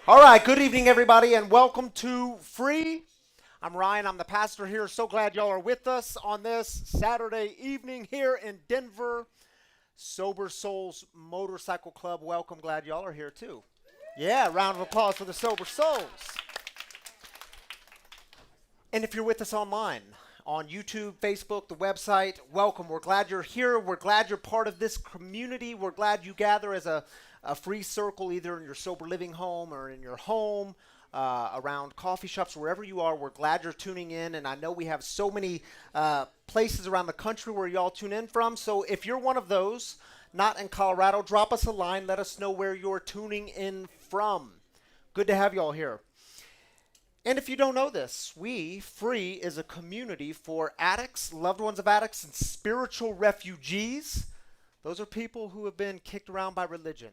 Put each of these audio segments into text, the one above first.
All right, good evening, everybody, and welcome to Free. I'm Ryan, I'm the pastor here. So glad y'all are with us on this Saturday evening here in Denver. Sober Souls Motorcycle Club, welcome. Glad y'all are here too. Yeah, round of applause for the Sober Souls. And if you're with us online, on YouTube, Facebook, the website, welcome. We're glad you're here. We're glad you're part of this community. We're glad you gather as a free circle, either in your sober living home or in your home, around coffee shops, wherever you are. We're glad you're tuning in. And I know we have so many places around the country where y'all tune in from. So if you're one of those, not in Colorado, drop us a line. Let us know where you're tuning in from. Good to have y'all here. And if you don't know this, Free is a community for addicts, loved ones of addicts, and spiritual refugees. Those are people who have been kicked around by religion.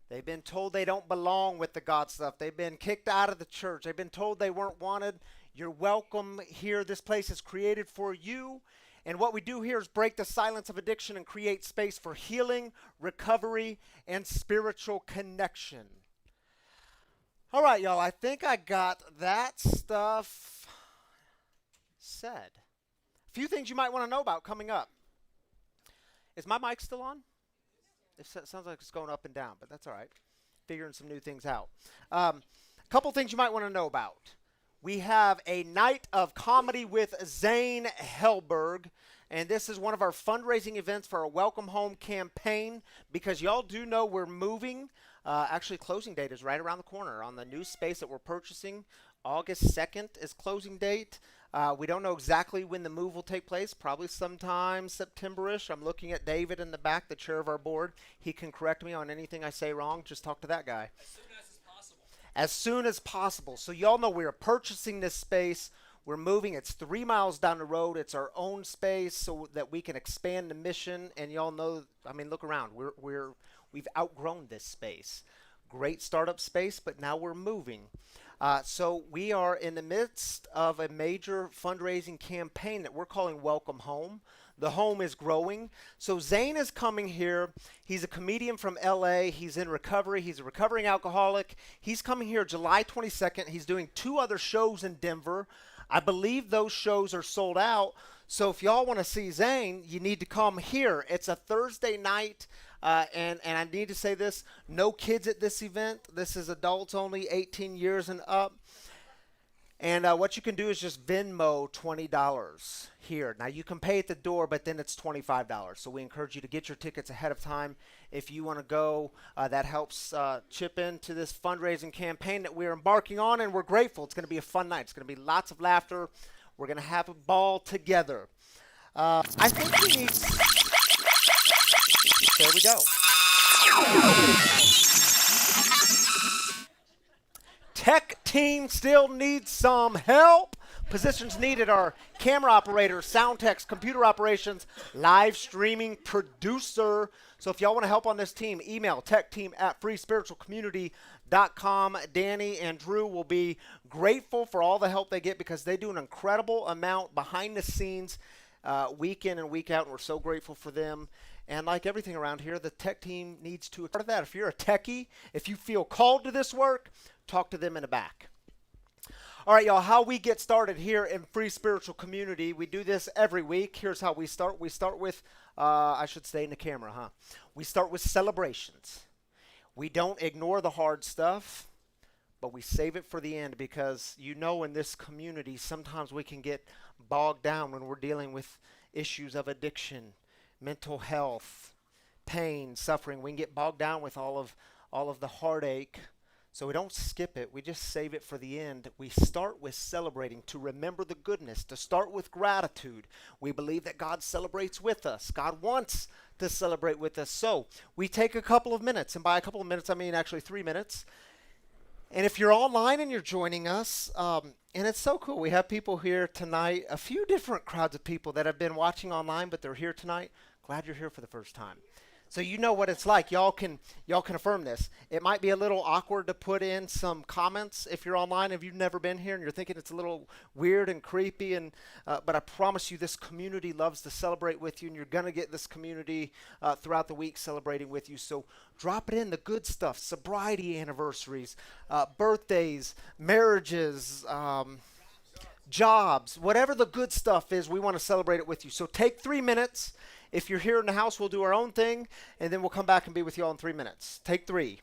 They've been told they don't belong with the God stuff. They've been kicked out of the church. They've been told they weren't wanted. You're welcome here. This place is created for you. And what we do here is break the silence of addiction and create space for healing, recovery, and spiritual connection. All right, y'all, I think I got that stuff said. A few things you might want to know about coming up. Is my mic still on? It sounds like it's going up and down, but that's all right. Figuring some new things out. A couple things you might want to know about. We have a night of comedy with Zane Helberg, and this is one of our fundraising events for our Welcome Home campaign, because y'all do know we're moving. Actually, closing date is right around the corner on the new space that we're purchasing. August 2nd is closing date. We don't know exactly when the move will take place, probably sometime September-ish. I'm looking at David in the back, the chair of our board. He can correct me on anything I say wrong. Just talk to that guy. As soon as is possible. As soon as possible. So y'all know we're purchasing this space. We're moving. It's 3 miles down the road. It's our own space so that we can expand the mission. And y'all know, I mean, look around. We've outgrown this space. Great startup space, but now we're moving. So we are in the midst of a major fundraising campaign that we're calling Welcome Home. The home is growing. So Zane is coming here. He's a comedian from LA. He's in recovery. He's a recovering alcoholic. He's coming here July 22nd. He's doing 2 other shows in Denver. I believe those shows are sold out. So if y'all want to see Zane, you need to come here. It's a Thursday night. And I need to say this, no kids at this event. This is adults only, 18 years and up. And what you can do is just Venmo $20 here. Now, you can pay at the door, but then it's $25. So we encourage you to get your tickets ahead of time if you want to go. That helps chip into this fundraising campaign that we're embarking on, and we're grateful. It's going to be a fun night. It's going to be lots of laughter. We're going to have a ball together. I think we need... There we go. Tech team still needs some help. Positions needed are camera operator, sound techs, computer operations, live streaming producer. So if y'all want to help on this team, email techteam@freespiritualcommunity.com. Danny and Drew will be grateful for all the help they get because they do an incredible amount behind the scenes week in and week out, and we're so grateful for them. And like everything around here, the tech team needs to be part of that. If you're a techie, if you feel called to this work, talk to them in the back. All right, y'all, how we get started here in Free Spiritual Community. We do this every week. Here's how we start. We start with, I should stay in the camera, huh? We start with celebrations. We don't ignore the hard stuff, but we save it for the end because you know in this community sometimes we can get bogged down when we're dealing with issues of addiction, mental health, pain, suffering. We can get bogged down with all of the heartache. So we don't skip it. We just save it for the end. We start with celebrating, to remember the goodness, to start with gratitude. We believe that God celebrates with us. God wants to celebrate with us. So we take a couple of minutes, and by a couple of minutes, I mean actually 3 minutes. And if you're online and you're joining us, and it's so cool. We have people here tonight, a few different crowds of people that have been watching online, but they're here tonight. Glad you're here for the first time. So you know what it's like. Y'all can affirm this. It might be a little awkward to put in some comments if you're online, if you've never been here and you're thinking it's a little weird and creepy, and but I promise you this community loves to celebrate with you, and you're gonna get this community throughout the week celebrating with you. So drop it in, the good stuff: sobriety anniversaries, birthdays, marriages. Jobs, whatever the good stuff is, we want to celebrate it with you. So take 3 minutes. If you're here in the house, we'll do our own thing, and then we'll come back and be with you all in 3 minutes. Take 3.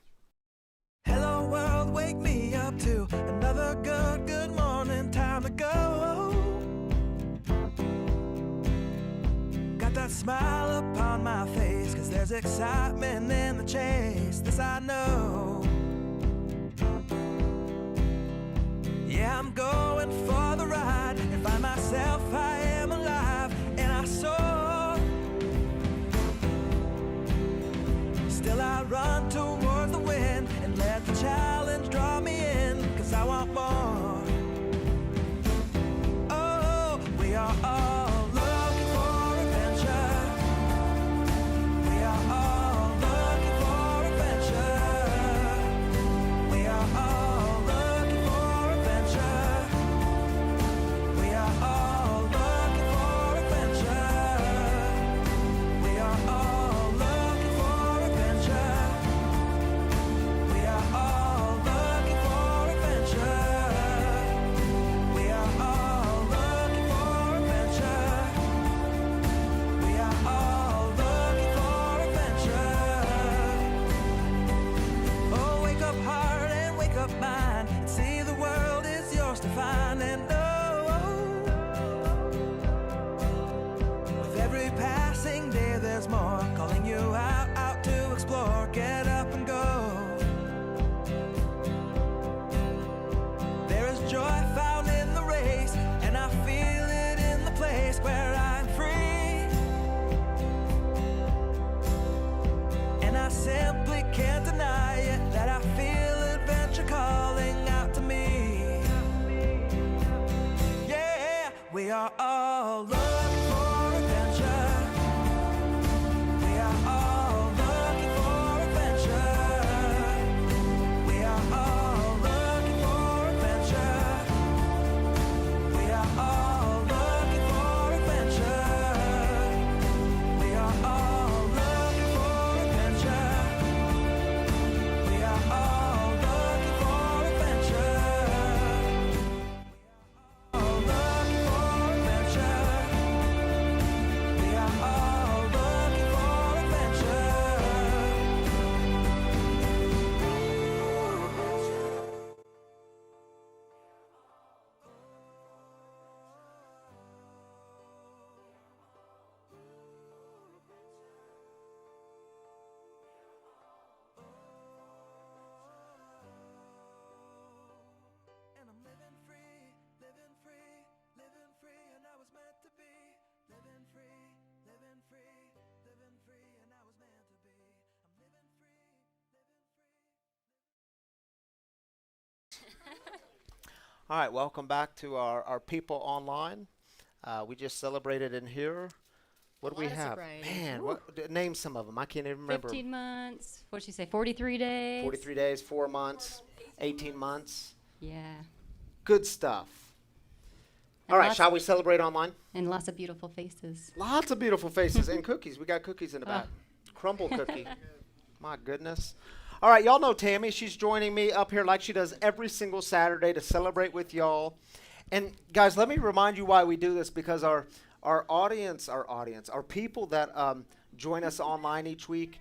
Hello world, wake me up to another good morning, time to go. Got that smile upon my face, 'cause there's excitement in the chase, this I know. Yeah, I'm going for the ride and find myself, I am alive, and I soar. Still I run towards the wind and let the challenge draw me in, 'cause I want more. Oh, we are all looking for adventure. We are all looking for adventure. We are all looking for adventure. We are all looking for adventure. We are all looking for adventure. We are all looking for adventure. We are all looking for adventure. We are all looking for adventure. Oh, wake up heart and wake up mind. See the world is yours to find, and with every passing day there's more, calling you out to explore. Get up and go. There is joy found in the race, and I feel it in the place where I'm free. And I simply can't deny it, that I feel adventure calling out to me. Yeah, we are all looking for adventure. We are all looking for adventure. We are all looking for adventure. We are all looking for adventure. We are all looking for adventure. We are all looking for adventure. All looking for adventure. We are all looking for adventure. And I'm living free, living free, living free, and I was meant to be. Living free, living free, living free, and I was meant to be. I'm living free, living free. All right, welcome back to our people online. We just celebrated in here. What do we lot of have? sobriety. Man, name some of them. I can't even remember. 15 months. What'd she say? 43 days? 43 days, 4 months, 18 months. Yeah. Good stuff. And All right, lots- shall we celebrate online? And lots of beautiful faces. Lots of beautiful faces and cookies. We got cookies in the back. Crumble cookie. My goodness. All right, y'all know Tammy. She's joining me up here like she does every single Saturday to celebrate with y'all. And guys, let me remind you why we do this, because our audience, our people that join us online each week,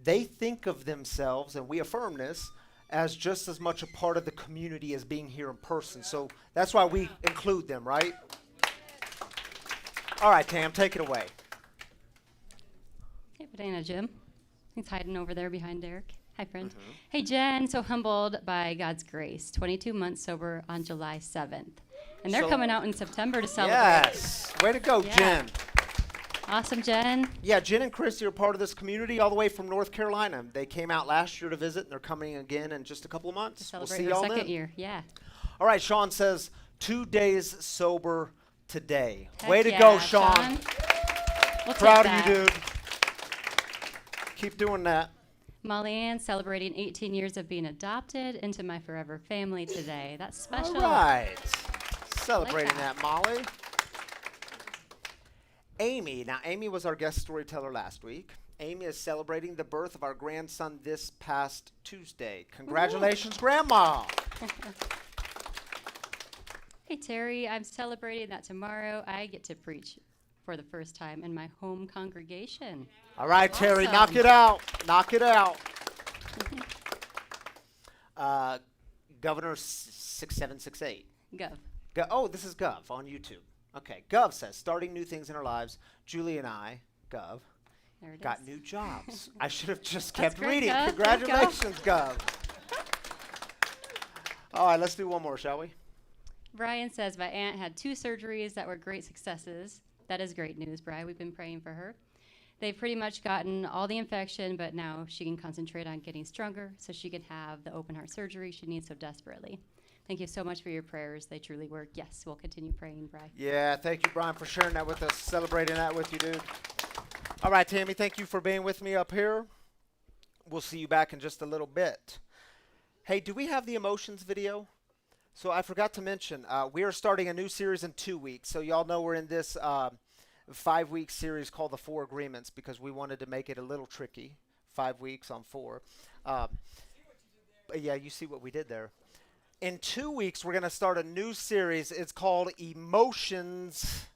they think of themselves, and we affirm this, as just as much a part of the community as being here in person. So that's why we include them, right? All right, Tam, take it away. Hey, Dana, Jim. He's hiding over there behind Derek. Hi, friend. Hey, Jen. So humbled by God's grace. 22 months sober on July 7th. And they're So- coming out in September to celebrate. Yes. Way to go, Yeah. Jen. Awesome, Jen. Yeah, Jen and Christy are part of this community all the way from North Carolina. They came out last year to visit, and they're coming again in just a couple of months. To We'll celebrate see her y'all second then. year. Yeah. All right, Sean says 2 days sober today. Heck Way to yeah, go, Sean. We'll take Proud of that. you, dude. Keep doing that. Molly Ann celebrating 18 years of being adopted into my forever family today. That's special. All right. Celebrating that. that, Molly. Amy. Now, Amy was our guest storyteller last week. Amy is celebrating the birth of our grandson this past Tuesday. Congratulations, Grandma. Hey, Terry, I'm celebrating that tomorrow I get to preach for the first time in my home congregation. All right, Terry, Awesome. knock it out. Knock it out. Governor 6768. Gov. Oh, this is Gov on YouTube. Okay, Gov says, starting new things in our lives. Julie and I, Gov, There it got is. new jobs. I should have just That's kept great, reading. Gov. Congratulations, Gov. All right, let's do one more, shall we? Brian says my aunt had 2 surgeries that were great successes. That is great news, Brian. We've been praying for her. They've pretty much gotten all the infection, but now she can concentrate on getting stronger so she can have the open heart surgery she needs so desperately. Thank you so much for your prayers. They truly work. Yes, we'll continue praying, Brian. Yeah, thank you, Brian, for sharing that with us, celebrating that with you, dude. All right, Tammy, thank you for being with me up here. We'll see you back in just a little bit. Hey, do we have the emotions video? So I forgot to mention, we are starting a new series in 2 weeks. So y'all know we're in this 5-week series called The 4 Agreements because we wanted to make it a little tricky. 5 weeks on 4. Yeah, you see what we did there. In 2 weeks, we're going to start a new series. It's called Emotions,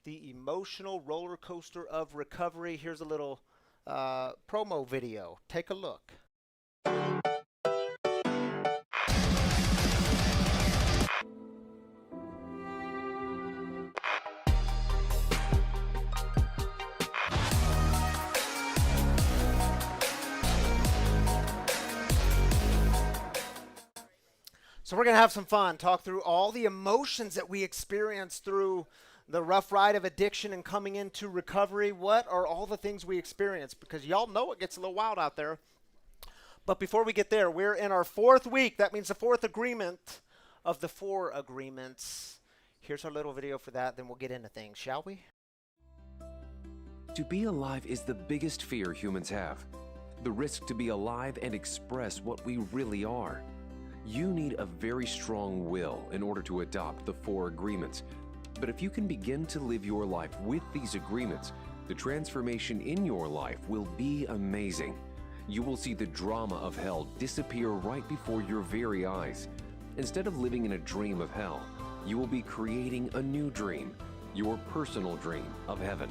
the Emotional Roller Coaster of Recovery. Here's a little promo video. Take a look. So we're going to have some fun, talk through all the emotions that we experience through the rough ride of addiction and coming into recovery. What are all the things we experience? Because y'all know it gets a little wild out there. But before we get there, we're in our 4th week. That means the 4th agreement of the 4 agreements. Here's our little video for that. Then we'll get into things, shall we? To be alive is the biggest fear humans have. The risk to be alive and express what we really are. You need a very strong will in order to adopt the 4 agreements. But if you can begin to live your life with these agreements, the transformation in your life will be amazing. You will see the drama of hell disappear right before your very eyes. Instead of living in a dream of hell, you will be creating a new dream, your personal dream of heaven.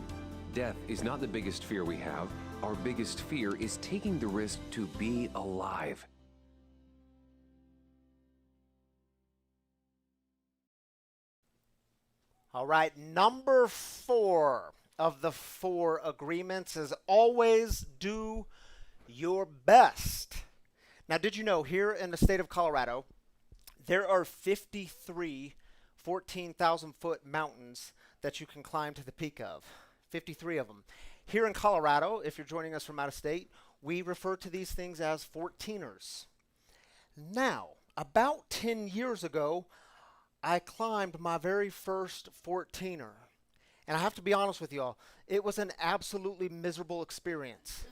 Death is not the biggest fear we have. Our biggest fear is taking the risk to be alive. All right, number 4 of the 4 agreements is always do your best. Now, did you know here in the state of Colorado, there are 53 14,000-foot mountains that you can climb to the peak of? 53 of them. Here in Colorado, if you're joining us from out of state, we refer to these things as 14ers. Now, about 10 years ago, I climbed my very first 14er. And I have to be honest with y'all, it was an absolutely miserable experience.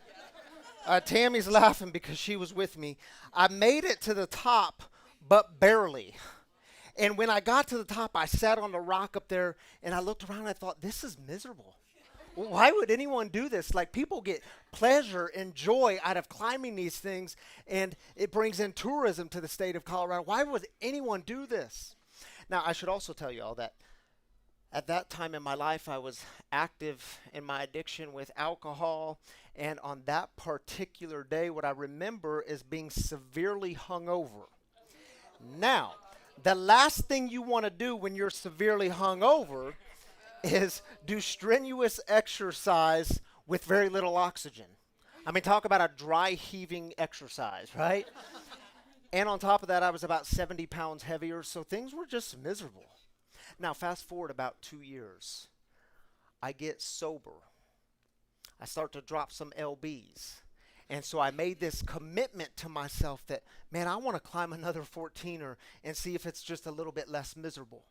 Tammy's laughing because she was with me. I made it to the top, but barely. And when I got to the top, I sat on the rock up there, and I looked around and I thought, this is miserable. Why would anyone do this? Like, people get pleasure and joy out of climbing these things, and it brings in tourism to the state of Colorado. Why would anyone do this? Now, I should also tell you all that at that time in my life, I was active in my addiction with alcohol. And on that particular day, what I remember is being severely hungover. Now, the last thing you want to do when you're severely hungover is do strenuous exercise with very little oxygen. I mean, talk about a dry heaving exercise, right? And on top of that, I was about 70 pounds heavier, so things were just miserable. Now, fast forward about 2 years. I get sober. I start to drop some LBs. And so I made this commitment to myself that, man, I want to climb another 14er and see if it's just a little bit less miserable.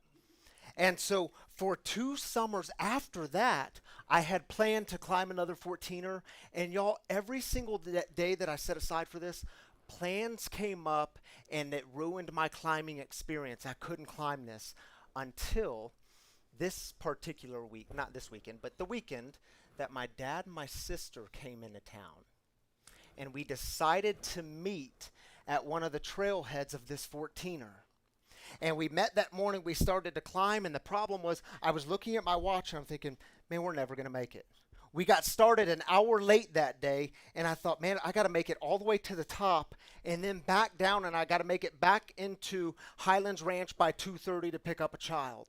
And so for 2 summers after that, I had planned to climb another 14er. And y'all, every single day that I set aside for this, plans came up and it ruined my climbing experience. I couldn't climb this until this particular week, not this weekend, but the weekend that my dad and my sister came into town. And we decided to meet at one of the trailheads of this 14er. And we met that morning, we started to climb, and the problem was I was looking at my watch and I'm thinking, man, we're never going to make it. We got started an hour late that day, and I thought, man, I got to make it all the way to the top and then back down, and I got to make it back into Highlands Ranch by 2:30 to pick up a child.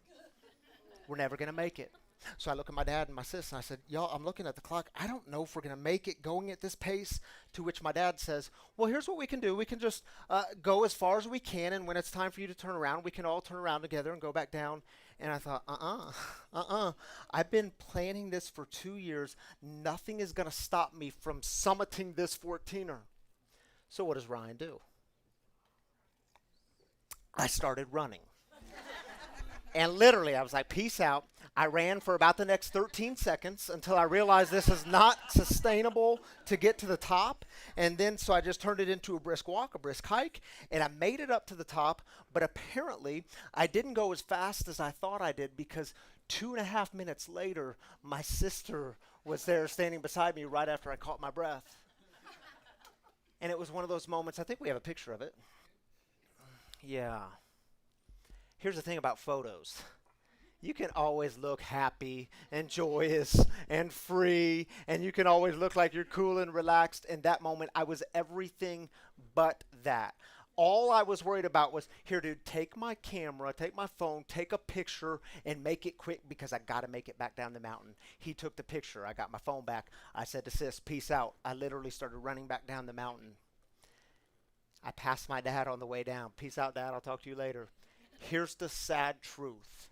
We're never going to make it. So I look at my dad and my sister, and I said, y'all, I'm looking at the clock. I don't know if we're going to make it going at this pace. To which my dad says, well, here's what we can do. We can just go as far as we can, and when it's time for you to turn around, we can all turn around together and go back down. And I thought, I've been planning this for 2 years. Nothing is going to stop me from summiting this 14er. So what does Ryan do? I started running. And literally, I was like, peace out. I ran for about the next 13 seconds until I realized this is not sustainable to get to the top. And then, so I just turned it into a brisk walk, a brisk hike, and I made it up to the top. But apparently, I didn't go as fast as I thought I did because 2.5 minutes later, my sister was there standing beside me right after I caught my breath. And it was one of those moments, I think we have a picture of it. Yeah. Here's the thing about photos. You can always look happy and joyous and free, and you can always look like you're cool and relaxed. In that moment, I was everything but that. All I was worried about was, here, dude, take my camera, take my phone, take a picture, and make it quick because I got to make it back down the mountain. He took the picture. I got my phone back. I said to sis, peace out. I literally started running back down the mountain. I passed my dad on the way down. Peace out, Dad. I'll talk to you later. Here's the sad truth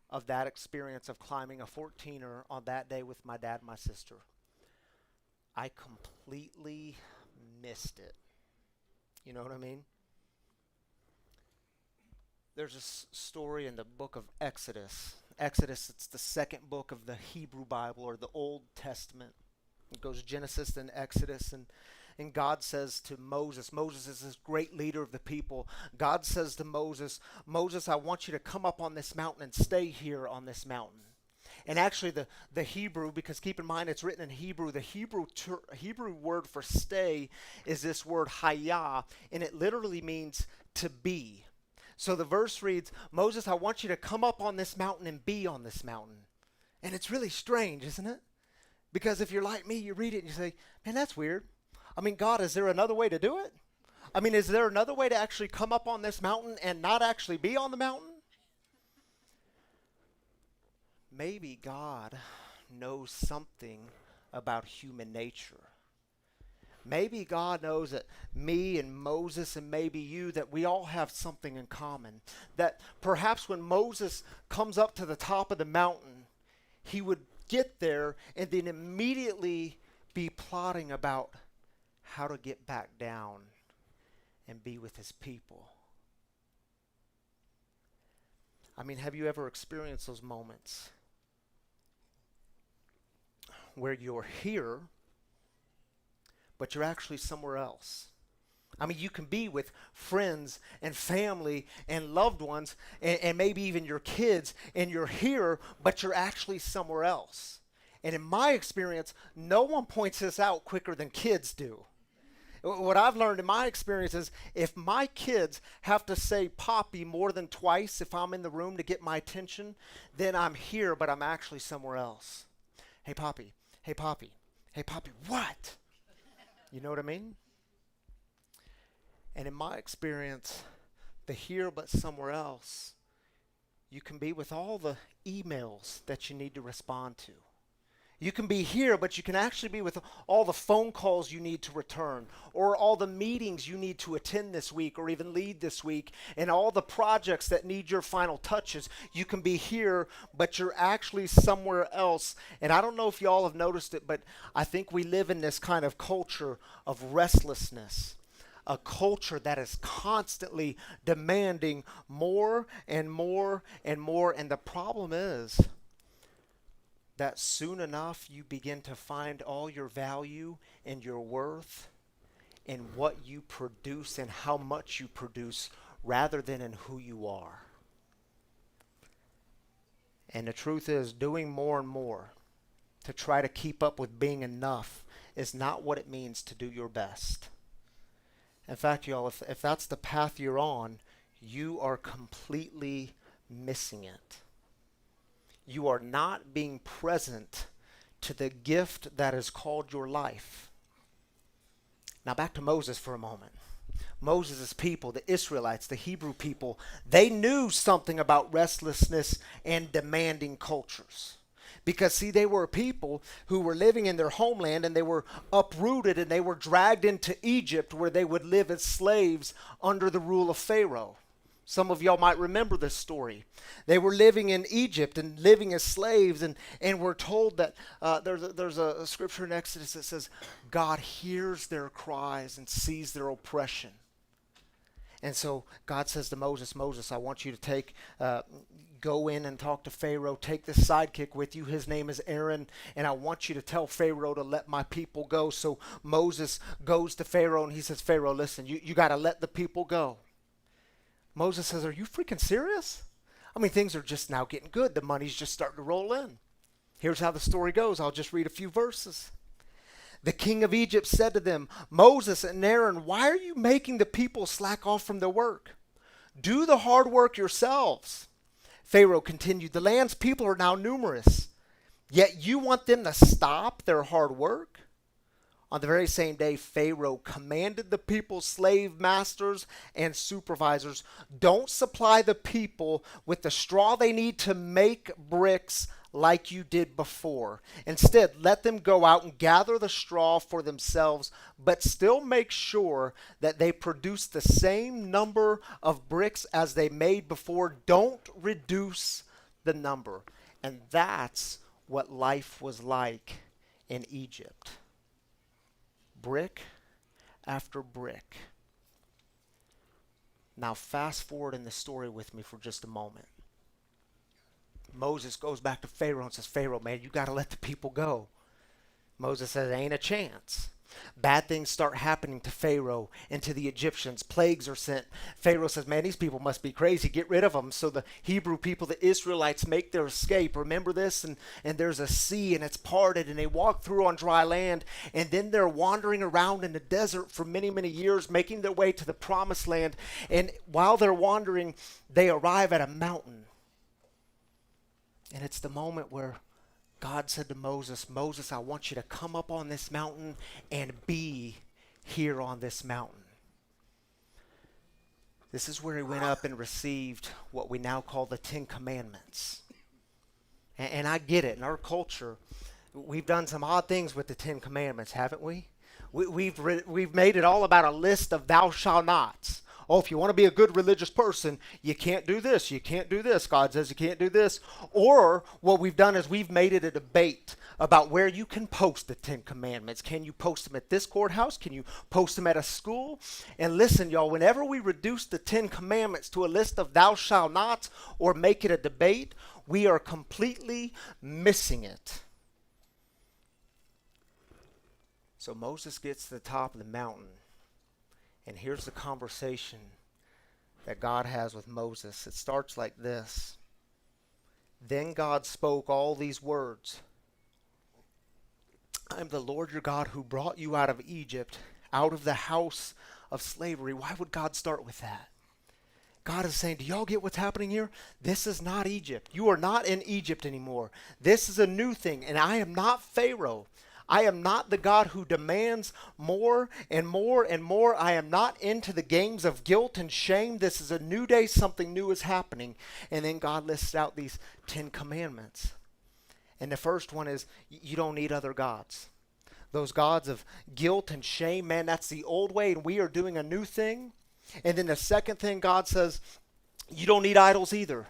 of that experience of climbing a 14er on that day with my dad and my sister. I completely missed it. You know what I mean? There's a story in the book of Exodus. Exodus, it's the second book of the Hebrew Bible or the Old Testament. It goes Genesis, then Exodus, and God says to Moses, Moses is this great leader of the people. God says to Moses, Moses, I want you to come up on this mountain and stay here on this mountain. And actually the Hebrew, because keep in mind it's written in Hebrew, the Hebrew word for stay is this word hayah, and it literally means to be. So the verse reads, Moses, I want you to come up on this mountain and be on this mountain. And it's really strange, isn't it? Because if you're like me, you read it and you say, man, that's weird. I mean, God, is there another way to do it? I mean, is there another way to actually come up on this mountain and not actually be on the mountain? Maybe God knows something about human nature. Maybe God knows that me and Moses and maybe you, that we all have something in common. That perhaps when Moses comes up to the top of the mountain, he would get there and then immediately be plotting about how to get back down and be with his people. I mean, have you ever experienced those moments where you're here, but you're actually somewhere else? I mean, you can be with friends and family and loved ones and maybe even your kids, and you're here, but you're actually somewhere else. And in my experience, no one points this out quicker than kids do. What I've learned in my experience is if my kids have to say Poppy more than twice if I'm in the room to get my attention, then I'm here, but I'm actually somewhere else. Hey, Poppy. Hey, Poppy. Hey, Poppy. What? You know what I mean? And in my experience, the here but somewhere else, you can be with all the emails that you need to respond to. You can be here, but you can actually be with all the phone calls you need to return, or all the meetings you need to attend this week, or even lead this week, and all the projects that need your final touches. You can be here, but you're actually somewhere else. And I don't know if y'all have noticed it, but I think we live in this kind of culture of restlessness. a culture that is constantly demanding more and more and more. And the problem is that soon enough you begin to find all your value and your worth in what you produce and how much you produce rather than in who you are. And the truth is, doing more and more to try to keep up with being enough is not what it means to do your best. In fact, y'all, if that's the path you're on, you are completely missing it. You are not being present to the gift that is called your life. Now back to Moses for a moment. Moses' people, the Israelites, the Hebrew people, they knew something about restlessness and demanding cultures. Because, see, they were a people who were living in their homeland and they were uprooted and they were dragged into Egypt where they would live as slaves under the rule of Pharaoh. Some of y'all might remember this story. They were living in Egypt and living as slaves, and we're told that there's a scripture in Exodus that says God hears their cries and sees their oppression. And so God says to Moses, Moses, I want you to go in and talk to Pharaoh. Take this sidekick with you. His name is Aaron, and I want you to tell Pharaoh to let my people go. So Moses goes to Pharaoh, and he says, Pharaoh, listen, you got to let the people go. Moses says, are you freaking serious? I mean, things are just now getting good. The money's just starting to roll in. Here's how the story goes. I'll just read a few verses. The king of Egypt said to them, Moses and Aaron, why are you making the people slack off from their work? Do the hard work yourselves. Pharaoh continued, the land's people are now numerous, yet you want them to stop their hard work? On the very same day, Pharaoh commanded the people's slave masters and supervisors, don't supply the people with the straw they need to make bricks like you did before. Instead, let them go out and gather the straw for themselves, but still make sure that they produce the same number of bricks as they made before. Don't reduce the number. And that's what life was like in Egypt. Brick after brick. Now fast forward in the story with me for just a moment. Moses goes back to Pharaoh and says, Pharaoh, man, you got to let the people go. Moses says, ain't a chance. Bad things start happening to Pharaoh and to the Egyptians. Plagues are sent. Pharaoh says, man, these people must be crazy. Get rid of them. So the Hebrew people, the Israelites, make their escape. Remember this? And there's a sea and it's parted and they walk through on dry land. And then they're wandering around in the desert for many, many years, making their way to the promised land. And while they're wandering, they arrive at a mountain. And it's the moment where God said to Moses, Moses, I want you to come up on this mountain and be here on this mountain. This is where he went up and received what we now call the Ten Commandments. And I get it. In our culture, we've done some odd things with the Ten Commandments, haven't we? We've made it all about a list of thou shalt nots. Oh, if you want to be a good religious person, you can't do this. You can't do this. God says you can't do this. Or what we've done is we've made it a debate about where you can post the Ten Commandments. Can you post them at this courthouse? Can you post them at a school? And listen, y'all, whenever we reduce the Ten Commandments to a list of thou shalt nots or make it a debate, we are completely missing it. So Moses gets to the top of the mountain. And here's the conversation that God has with Moses. It starts like this. Then God spoke all these words. I am the Lord your God who brought you out of Egypt, out of the house of slavery. Why would God start with that? God is saying, do y'all get what's happening here? This is not Egypt. You are not in Egypt anymore. This is a new thing. And I am not Pharaoh. I am not the God who demands more and more and more. I am not into the games of guilt and shame. This is a new day. Something new is happening. And then God lists out these 10 commandments. And the first one is you don't need other gods. Those gods of guilt and shame, man, that's the old way. And we are doing a new thing. And then the second thing God says, you don't need idols either.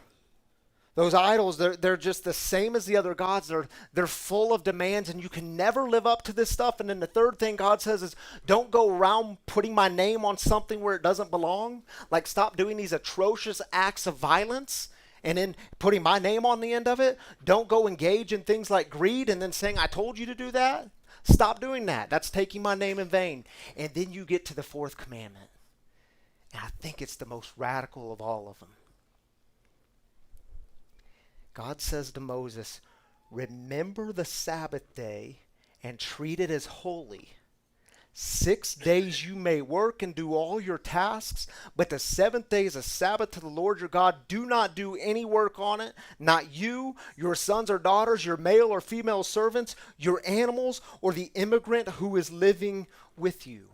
Those idols, they're just the same as the other gods. They're full of demands, and you can never live up to this stuff. And then the third thing God says is, don't go around putting my name on something where it doesn't belong. Like, stop doing these atrocious acts of violence and then putting my name on the end of it. Don't go engage in things like greed and then saying, I told you to do that. Stop doing that. That's taking my name in vain. And then you get to the fourth commandment. And I think it's the most radical of all of them. God says to Moses, remember the Sabbath day and treat it as holy. 6 days you may work and do all your tasks, but the seventh day is a Sabbath to the Lord your God. Do not do any work on it, not you, your sons or daughters, your male or female servants, your animals, or the immigrant who is living with you.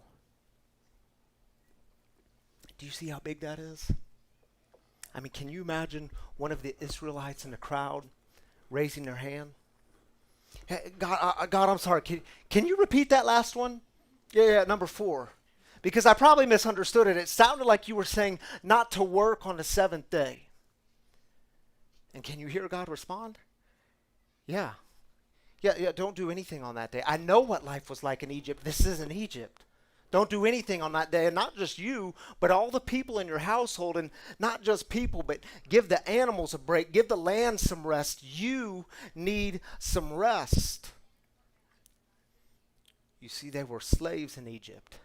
Do you see how big that is? I mean, can you imagine one of the Israelites in the crowd raising their hand? Hey, God, I'm sorry. Can you repeat that last one? Yeah, number 4. Because I probably misunderstood it. It sounded like you were saying not to work on the seventh day. And can you hear God respond? Yeah. Yeah, don't do anything on that day. I know what life was like in Egypt. This isn't Egypt. Don't do anything on that day, and not just you, but all the people in your household, and not just people, but give the animals a break, give the land some rest. You need some rest. You see, they were slaves in Egypt.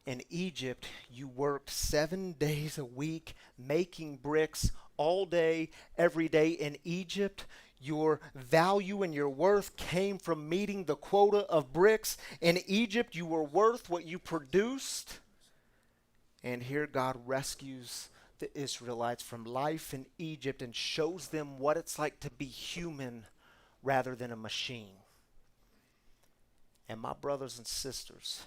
In Egypt, you worked 7 days a week making bricks all day, every day. In Egypt, your value and your worth came from meeting the quota of bricks. In Egypt, you were worth what you produced. And here God rescues the Israelites from life in Egypt and shows them what it's like to be human rather than a machine. And my brothers and sisters,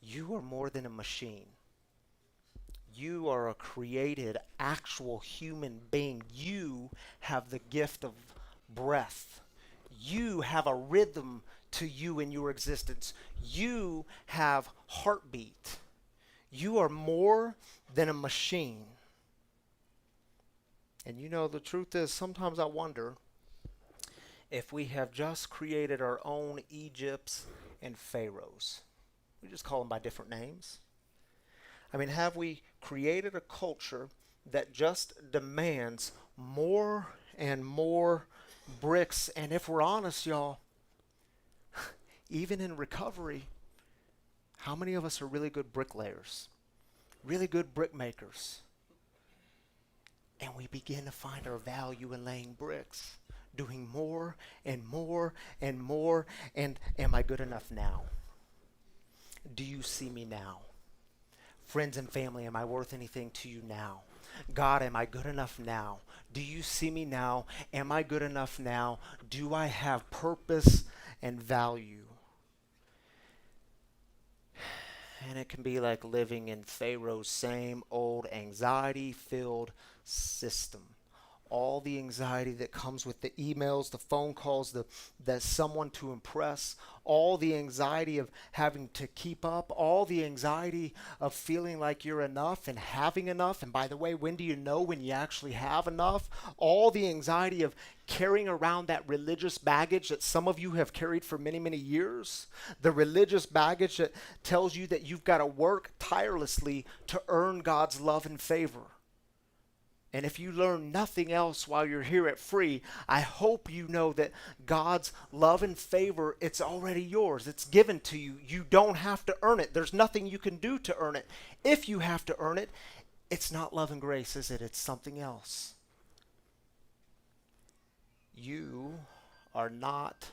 you are more than a machine. You are a created, actual human being. You have the gift of breath. You have a rhythm to you in your existence. You have heartbeat. You are more than a machine. And you know, the truth is, sometimes I wonder if we have just created our own Egypts and Pharaohs. We just call them by different names. I mean, have we created a culture that just demands more and more bricks? And if we're honest, y'all, even in recovery, how many of us are really good bricklayers? Really good brick makers? And we begin to find our value in laying bricks, doing more and more and more. And am I good enough now? Do you see me now? Friends and family, am I worth anything to you now? God, am I good enough now? Do you see me now? Am I good enough now? Do I have purpose and value? And it can be like living in Pharaoh's same old anxiety-filled system. All the anxiety that comes with the emails, the phone calls, the someone to impress, all the anxiety of having to keep up, all the anxiety of feeling like you're enough and having enough. And by the way, when do you know when you actually have enough? All the anxiety of carrying around that religious baggage that some of you have carried for many, many years. The religious baggage that tells you that you've got to work tirelessly to earn God's love and favor. And if you learn nothing else while you're here at Free, I hope you know that God's love and favor, it's already yours. It's given to you. You don't have to earn it. There's nothing you can do to earn it. If you have to earn it, it's not love and grace, is it? It's something else. You are not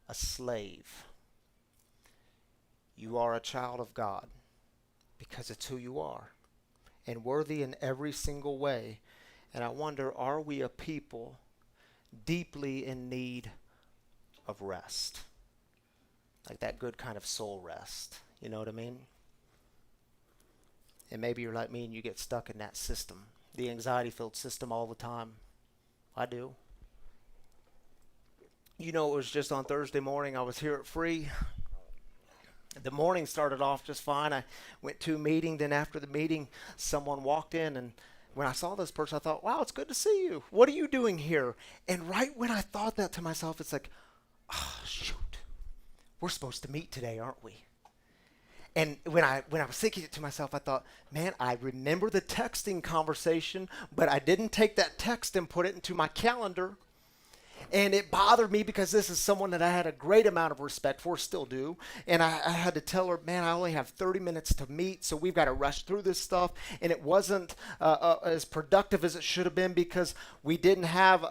a slave. You are a child of God because it's who you are. And worthy in every single way. And I wonder, are we a people deeply in need of rest? Like that good kind of soul rest. You know what I mean? And maybe you're like me and you get stuck in that system. The anxiety-filled system all the time. I do. You know, it was just on Thursday morning. I was here at Free. The morning started off just fine. I went to a meeting. Then after the meeting, someone walked in and When I saw this person, I thought, wow, it's good to see you. What are you doing here? And right when I thought that to myself, it's like, oh, shoot. We're supposed to meet today, aren't we? And when I was thinking it to myself, I thought, man, I remember the texting conversation, but I didn't take that text and put it into my calendar. And it bothered me because this is someone that I had a great amount of respect for, still do. And I had to tell her, man, I only have 30 minutes to meet, so we've got to rush through this stuff. And it wasn't as productive as it should have been because we didn't have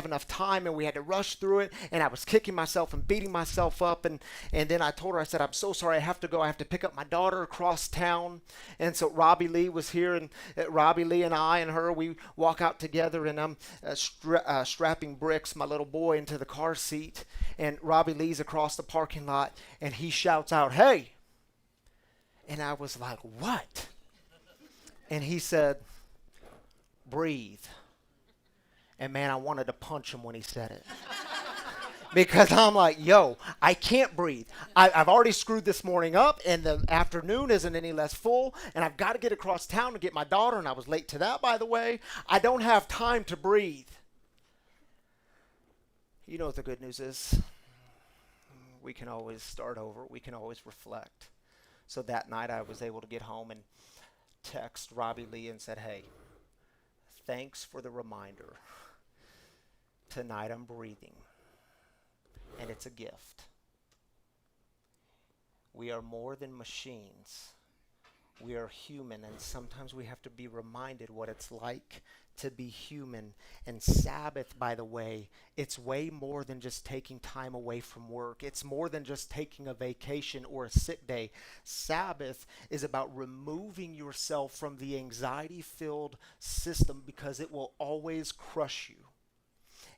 enough time, and we had to rush through it. And I was kicking myself and beating myself up. And then I told her, I said, I'm so sorry, I have to go. I have to pick up my daughter across town. And so Robbie Lee was here, and Robbie Lee and I and her, we walk out together, and I'm strapping Bricks, my little boy, into the car seat, and Robbie Lee's across the parking lot, and he shouts out, "Hey!" And I was like, "What?" And he said, "Breathe." And man, I wanted to punch him when he said it. Because I'm like, yo, I can't breathe. I've already screwed this morning up, and the afternoon isn't any less full, and I've got to get across town to get my daughter, and I was late to that, by the way. I don't have time to breathe. You know what the good news is? We can always start over. We can always reflect. So that night I was able to get home and text Robbie Lee and said, hey, thanks for the reminder. Tonight I'm breathing, and it's a gift. We are more than machines. We are human, and sometimes we have to be reminded what it's like to be human. And Sabbath, by the way, it's way more than just taking time away from work. It's more than just taking a vacation or a sick day. Sabbath is about removing yourself from the anxiety-filled system because it will always crush you.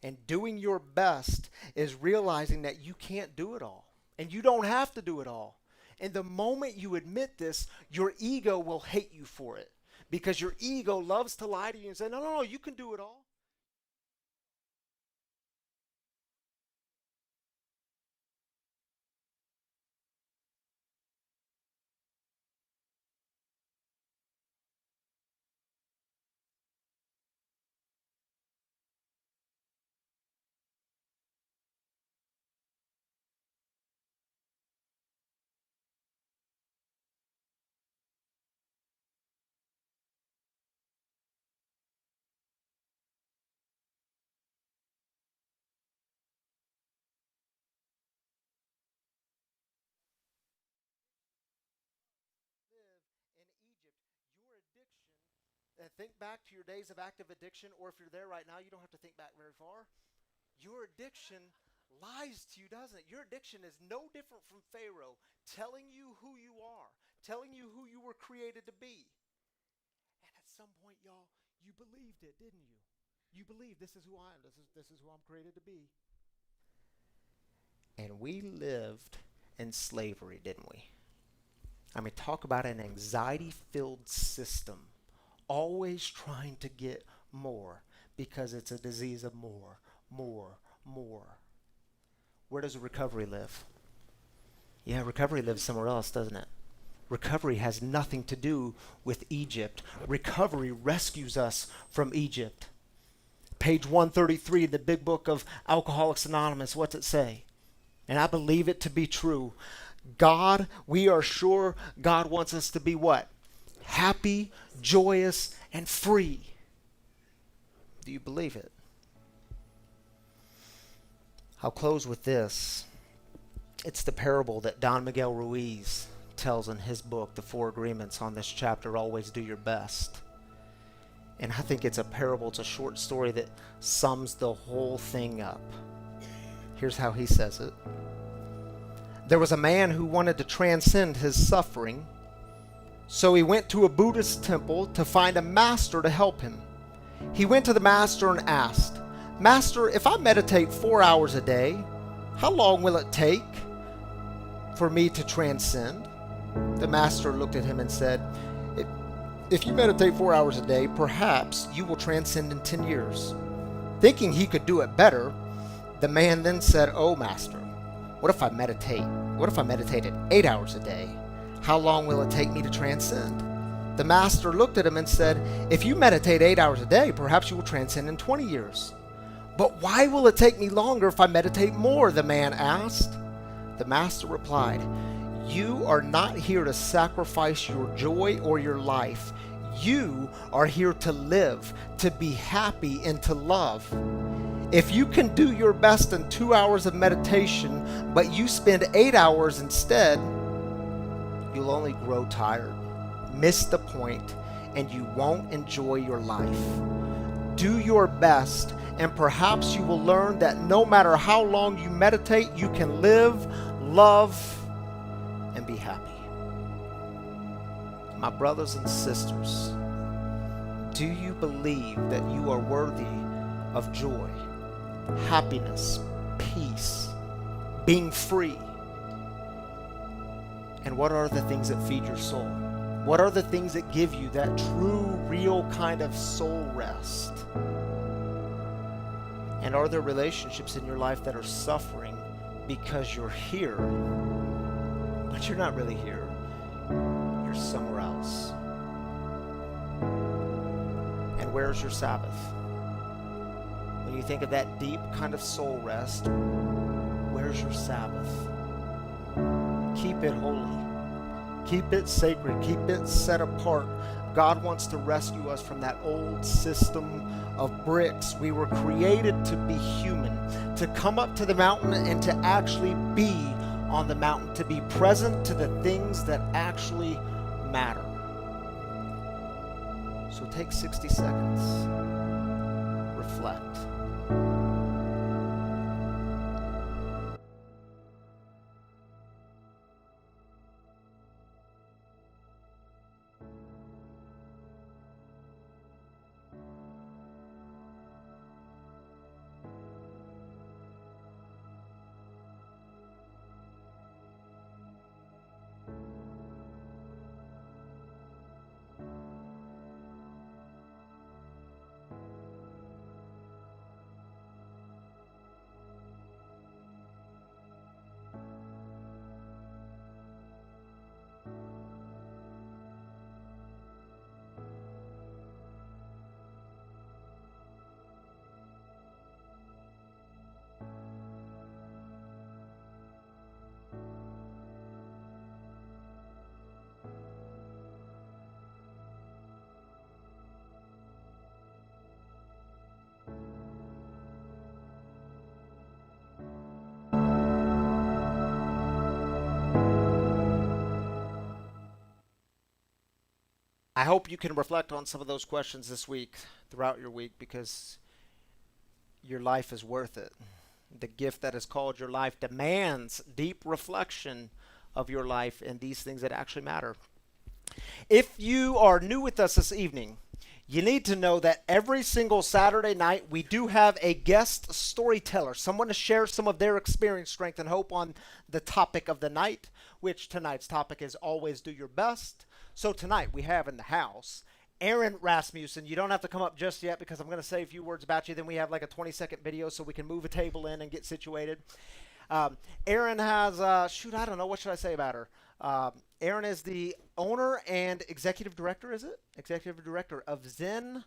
And doing your best is realizing that you can't do it all. And you don't have to do it all. And the moment you admit this, your ego will hate you for it. Because your ego loves to lie to you and say, no, you can do it all. In Egypt, your addiction, think back to your days of active addiction, or if you're there right now, you don't have to think back very far. Your addiction lies to you, doesn't it? Your addiction is no different from Pharaoh, telling you who you are, telling you who you were created to be. And at some point, y'all, you believed it, didn't you? You believed this is who I am. This is who I'm created to be. And we lived in slavery, didn't we? I mean, talk about an anxiety-filled system, always trying to get more because it's a disease of more. Where does recovery live? Yeah, recovery lives somewhere else, doesn't it? Recovery has nothing to do with Egypt. Recovery rescues us from Egypt. Page 133 in the big book of Alcoholics Anonymous, what's it say? And I believe it to be true. God, we are sure God wants us to be what? Happy, joyous, and free. Do you believe it? I'll close with this. It's the parable that Don Miguel Ruiz tells in his book, The Four Agreements, on this chapter, Always Do Your Best. And I think it's a parable, it's a short story that sums the whole thing up. Here's how he says it. There was a man who wanted to transcend his suffering, so he went to a Buddhist temple to find a master to help him. He went to the master and asked, Master, if I meditate 4 hours a day, how long will it take for me to transcend? The master looked at him and said, If you meditate 4 hours a day, perhaps you will transcend in 10 years. Thinking he could do it better, the man then said, Oh, master, what if I meditated 8 hours a day? How long will it take me to transcend? The master looked at him and said, "If you meditate 8 hours a day, perhaps you will transcend in 20 years. But why will it take me longer if I meditate more?" the man asked. The master replied, "You are not here to sacrifice your joy or your life. You are here to live, to be happy, and to love. If you can do your best in 2 hours of meditation, but you spend 8 hours instead, you'll only grow tired, miss the point, and you won't enjoy your life. Do your best, and perhaps you will learn that no matter how long you meditate, you can live, love, and be happy." My brothers and sisters, do you believe that you are worthy of joy, happiness, peace, being free? And what are the things that feed your soul? What are the things that give you that true, real kind of soul rest? And are there relationships in your life that are suffering because you're here, but you're not really here? You're somewhere else. And where's your Sabbath? When you think of that deep kind of soul rest, where's your Sabbath? Keep it holy. Keep it sacred. Keep it set apart. God wants to rescue us from that old system of bricks. We were created to be human, to come up to the mountain and to actually be on the mountain, to be present to the things that actually matter. So take 60 seconds. Reflect. I hope you can reflect on some of those questions this week, throughout your week, because your life is worth it. The gift that is called your life demands deep reflection of your life and these things that actually matter. If you are new with us this evening, you need to know that every single Saturday night we do have a guest storyteller, someone to share some of their experience, strength, and hope on the topic of the night, which tonight's topic is always do your best. So tonight we have in the house Aaron Rasmussen. You don't have to come up just yet because I'm going to say a few words about you. Then we have like a 20-second video so we can move a table in and get situated. Aaron has, I don't know, what should I say about her? Aaron is the owner and executive director, is it? Executive director of Zen.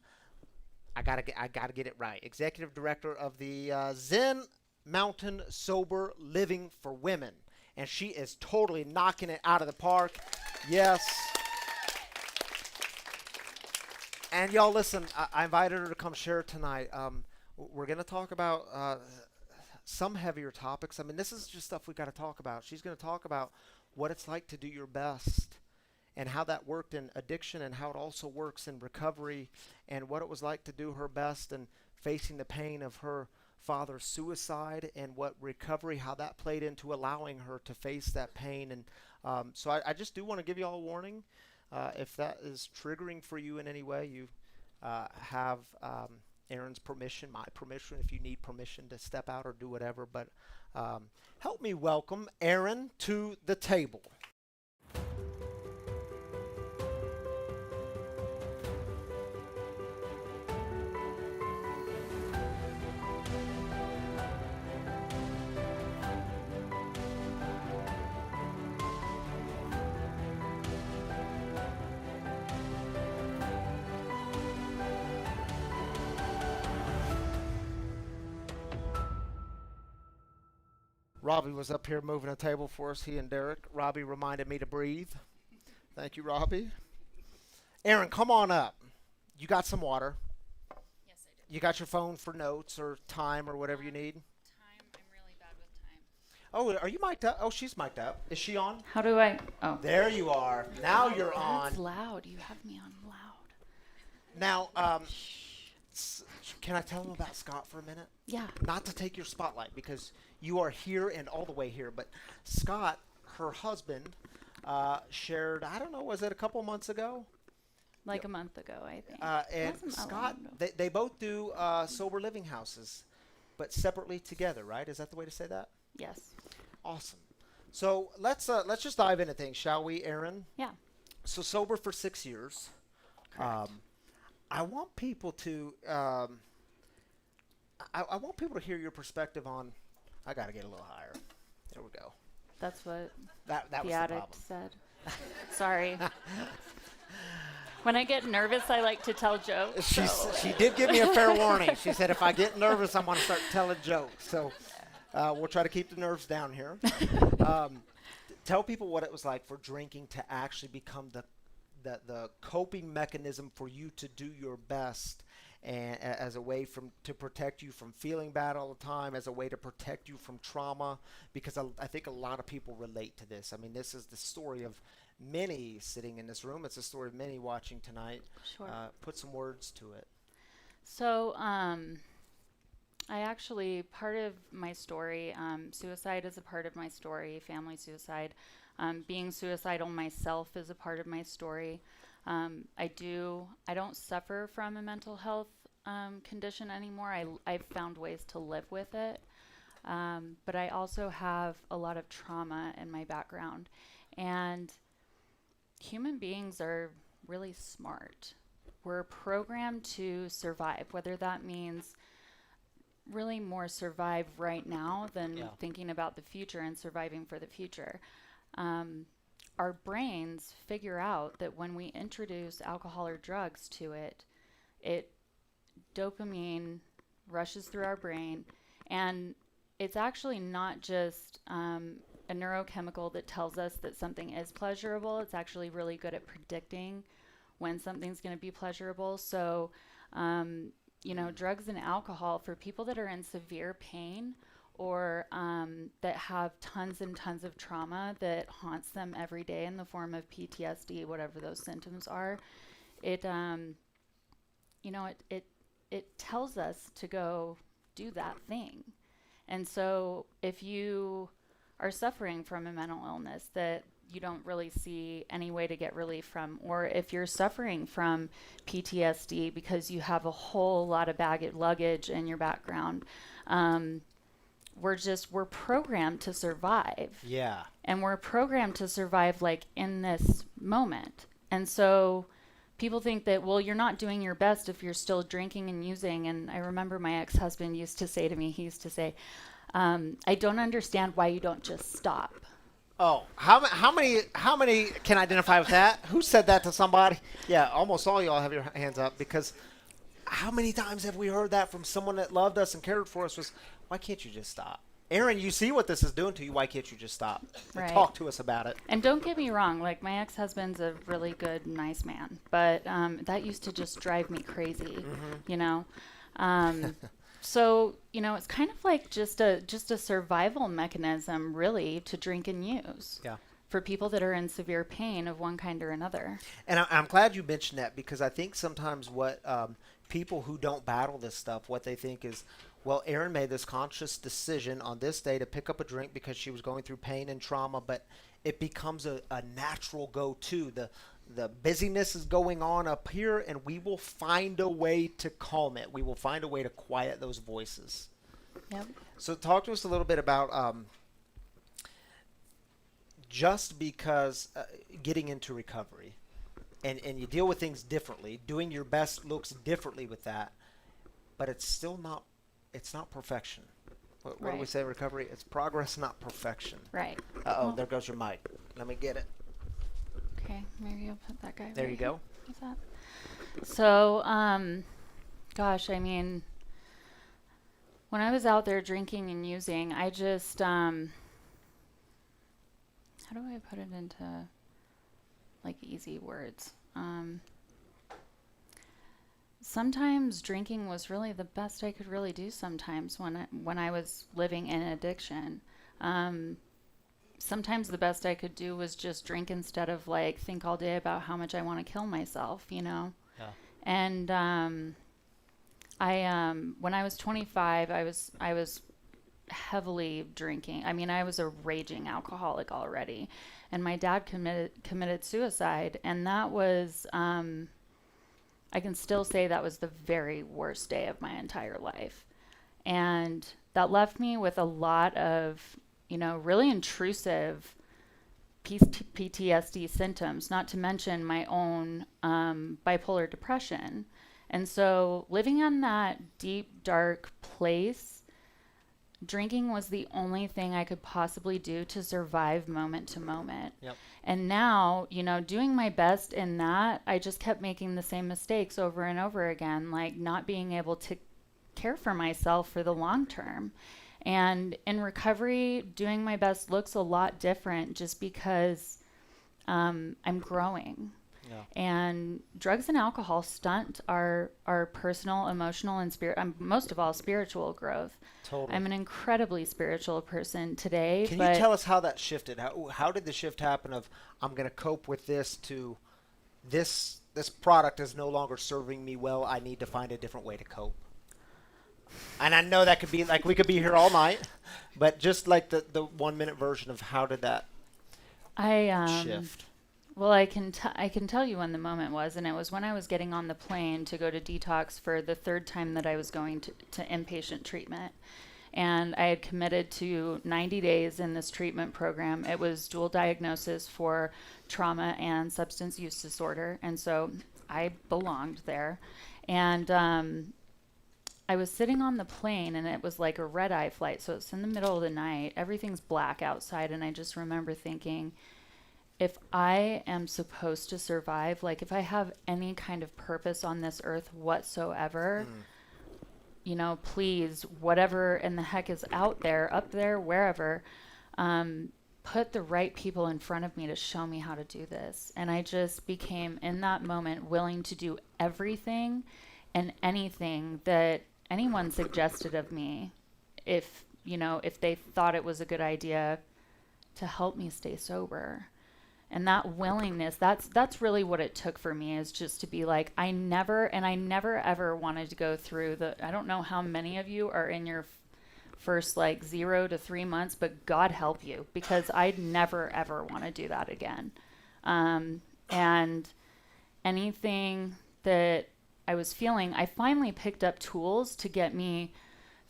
I gotta get it right. Executive director of the Zen Mountain Sober Living for Women. And she is totally knocking it out of the park. Yes. And y'all, listen, I invited her to come share tonight. We're going to talk about some heavier topics. I mean, this is just stuff we got to talk about. She's going to talk about what it's like to do your best and how that worked in addiction and how it also works in recovery and what it was like to do her best and facing the pain of her father's suicide and what recovery, how that played into allowing her to face that pain. And so I just do want to give you all a warning. If that is triggering for you in any way, you have Aaron's permission, my permission, if you need permission to step out or do whatever. But help me welcome Aaron to the table. Robbie was up here moving a table for us, he and Derek. Robbie reminded me to breathe. Thank you, Robbie. Aaron, come on up. You got some water. Yes, I do. You got your phone for notes or time or whatever you need. Time. I'm really bad with time. Oh, are you mic'd up? Oh, she's mic'd up. Is she on? How do I? Oh. There you are. Now you're on. That's loud. You have me on loud. Now, can I tell them about Scott for a minute? Yeah. Not to take your spotlight because you are here and all the way here, but Scott, her husband, shared, I don't know, was it a couple months ago? Like a month ago, I think. And Wasn't that Scott, long ago. they both do sober living houses, but separately together, right? Is that the way to say that? Yes. Awesome. So let's just dive into things, shall we, Aaron? Yeah. So sober for 6 years. Correct. I want people to I want people to hear your perspective on. I got to get a little higher. There we go. That's what That was the the addict problem. said. Sorry. When I get nervous, I like to tell jokes. She did give me a fair warning. She said if I get nervous, I'm going to start telling jokes. So we'll try to keep the nerves down here. Tell people what it was like for drinking to actually become the coping mechanism for you to do your best, and as a way to protect you from feeling bad all the time, as a way to protect you from trauma, because I think a lot of people relate to this. I mean, this is the story of many sitting in this room. It's the story of many watching tonight. Sure. Put some words to it. So, I actually, part of my story, suicide is a part of my story, family suicide. Being suicidal myself is a part of my story. I don't suffer from a mental health condition anymore. I've found ways to live with it. But I also have a lot of trauma in my background. And human beings are really smart. We're programmed to survive, whether that means really more survive right now than thinking about the future and surviving for the future. Our brains figure out that when we introduce alcohol or drugs to it, dopamine rushes through our brain, and it's actually not just a neurochemical that tells us that something is pleasurable. It's actually really good at predicting when something's going to be pleasurable. So, drugs and alcohol for people that are in severe pain or that have tons and tons of trauma that haunts them every day in the form of PTSD, whatever those symptoms are, it tells us to go do that thing. And so if you are suffering from a mental illness that you don't really see any way to get relief from, or if you're suffering from PTSD because you have a whole lot of luggage in your background, we're programmed to survive. Yeah. And we're programmed to survive like in this moment. And so people think that, well, you're not doing your best if you're still drinking and using. And I remember my ex-husband used to say to me, I don't understand why you don't just stop. Oh, how many can identify with that? Who said that to somebody? Yeah, almost all y'all have your hands up, because how many times have we heard that from someone that loved us and cared for us was, why can't you just stop? Aaron, you see what this is doing to you. Why can't you just stop? Right. Talk to us about it. And don't get me wrong, like my ex-husband's a really good, nice man, but that used to just drive me crazy, you know? So, it's kind of like just a survival mechanism, really, to drink and use. Yeah. For people that are in severe pain of one kind or another. And I'm glad you mentioned that, because I think sometimes what people who don't battle this stuff, what they think is, well, Erin made this conscious decision on this day to pick up a drink because she was going through pain and trauma, but it becomes a natural go-to. The busyness is going on up here, and we will find a way to calm it. We will find a way to quiet those voices. Yep. So talk to us a little bit about just because getting into recovery, and you deal with things differently. Doing your best looks differently with that, but it's still not. It's not perfection. What do we Right. say in recovery? It's progress, not perfection. Right. Uh-oh, there goes your mic. Let me get it. Okay, maybe I'll put that guy There right you go. here. What's that? So, gosh, I mean, when I was out there drinking and using, I just, how do I put it into like easy words? Sometimes drinking was really the best I could really do sometimes when I was living in addiction. Sometimes the best I could do was just drink instead of like think all day about how much I want to kill myself, you know? Yeah. And when I was 25, I was heavily drinking. I mean, I was a raging alcoholic already, and my dad committed suicide, and that was I can still say that was the very worst day of my entire life. And that left me with a lot of, you know, really intrusive PTSD symptoms, not to mention my own bipolar depression. And so living in that deep, dark place, drinking was the only thing I could possibly do to survive moment to moment. Yep. And now, you know, doing my best in that, I just kept making the same mistakes over and over again, like not being able to care for myself for the long term. And in recovery, doing my best looks a lot different just because I'm growing. Yeah. And drugs and alcohol stunt our personal, emotional, and most of all, spiritual growth. Totally. I'm an incredibly spiritual person today. Can but you tell us how that shifted? How did the shift happen of I'm going to cope with this to this product is no longer serving me well. I need to find a different way to cope. And I know that could be like we could be here all night, but just like the 1 minute version of how did that shift? Well, I can tell you when the moment was, and it was when I was getting on the plane to go to detox for the third time that I was going to inpatient treatment. And I had committed to 90 days in this treatment program. It was dual diagnosis for trauma and substance use disorder. And so I belonged there. And I was sitting on the plane, and it was like a red-eye flight. So it's in the middle of the night. Everything's black outside. And I just remember thinking, if I am supposed to survive, like if I have any kind of purpose on this earth whatsoever, you know, please, whatever in the heck is out there, up there, wherever, put the right people in front of me to show me how to do this. And I just became, in that moment, willing to do everything and anything that anyone suggested of me, if they thought it was a good idea to help me stay sober. And that willingness, that's really what it took for me, is just to be like, I never ever wanted to go through I don't know how many of you are in your first like 0 to 3 months, but God help you, because I'd never ever want to do that again. And anything that I was feeling, I finally picked up tools to get me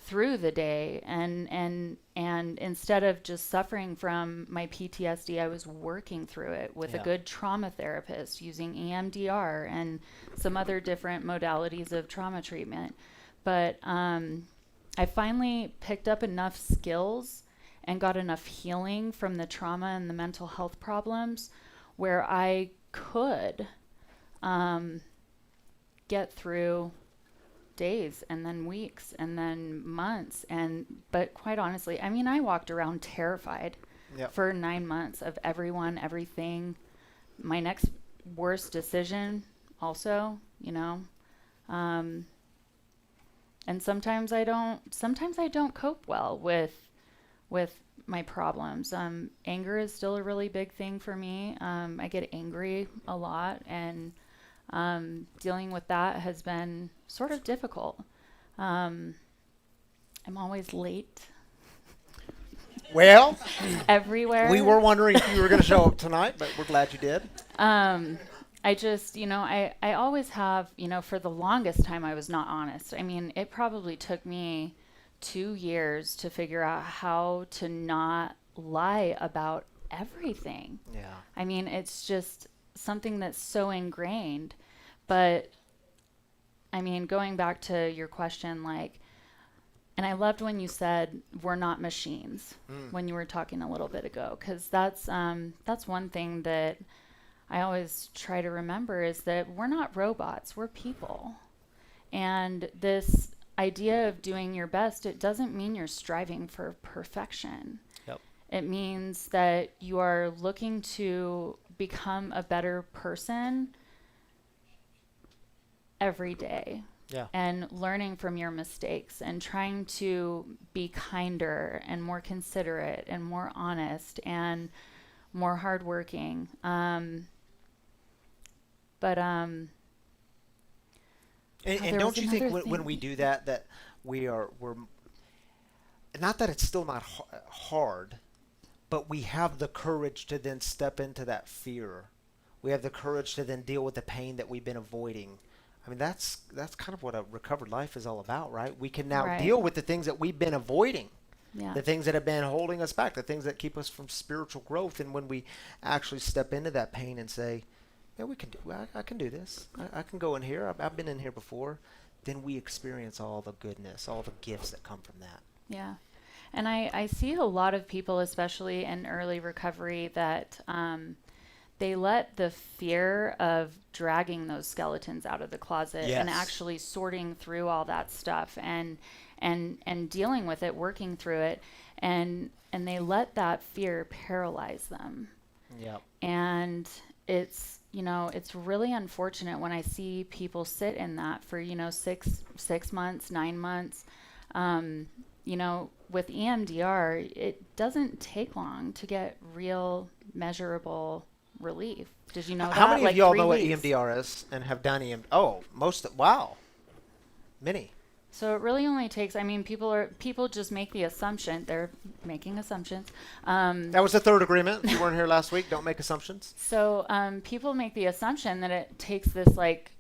through the day, and instead of just suffering from my PTSD, I was working through it with a good trauma therapist using EMDR and some other different modalities of trauma treatment. But I finally picked up enough skills and got enough healing from the trauma and the mental health problems where I could get through days and then weeks and then months. But quite honestly, I mean, I walked around terrified for 9 months of everyone, everything. My next worst decision also, you know. And sometimes I don't cope well with my problems. Anger is still a really big thing for me. I get angry a lot, and dealing with that has been sort of difficult. I'm always late. Well, everywhere. We were wondering if you were going to show up tonight, but we're glad you did. I just, I always have, for the longest time I was not honest. I mean, it probably took me 2 years to figure out how to not lie about everything. Yeah. I mean, it's just something that's so ingrained. But I mean, going back to your question, like, and I loved when you said we're not machines when you were talking a little bit ago, because that's one thing that I always try to remember, is that we're not robots, we're people. And this idea of doing your best, it doesn't mean you're striving for perfection. Yep. It means that you are looking to become a better person every day. Yeah. And learning from your mistakes and trying to be kinder and more considerate and more honest and more hardworking. And there don't was you think another when we thing. do that, that we're not that it's still not hard, but we have the courage to then step into that fear. We have the courage to then deal with the pain that we've been avoiding. I mean, that's kind of what a recovered life is all about, right? We can now Right. deal with the things that we've been avoiding, Yeah. the things that have been holding us back, the things that keep us from spiritual growth. And when we actually step into that pain and say, yeah, we can do, I can do this. I can go in here. I've been in here before. Then we experience all the goodness, all the gifts that come from that. Yeah. And I see a lot of people, especially in early recovery, that they let the fear of dragging those skeletons out of the closet and Yes. actually sorting through all that stuff and dealing with it, working through it, and they let that fear paralyze them. Yep. And it's, it's really unfortunate when I see people sit in that for, 6 months, 9 months. With EMDR, it doesn't take long to get real measurable relief. Did you know that? How many Like of y'all 3 know what weeks. EMDR is and have done EMDR? Oh, wow. Many. So it really only takes, people just make the assumption, they're making assumptions. That was the third agreement. If you weren't here last week, don't make assumptions. So people make the assumption that it takes this like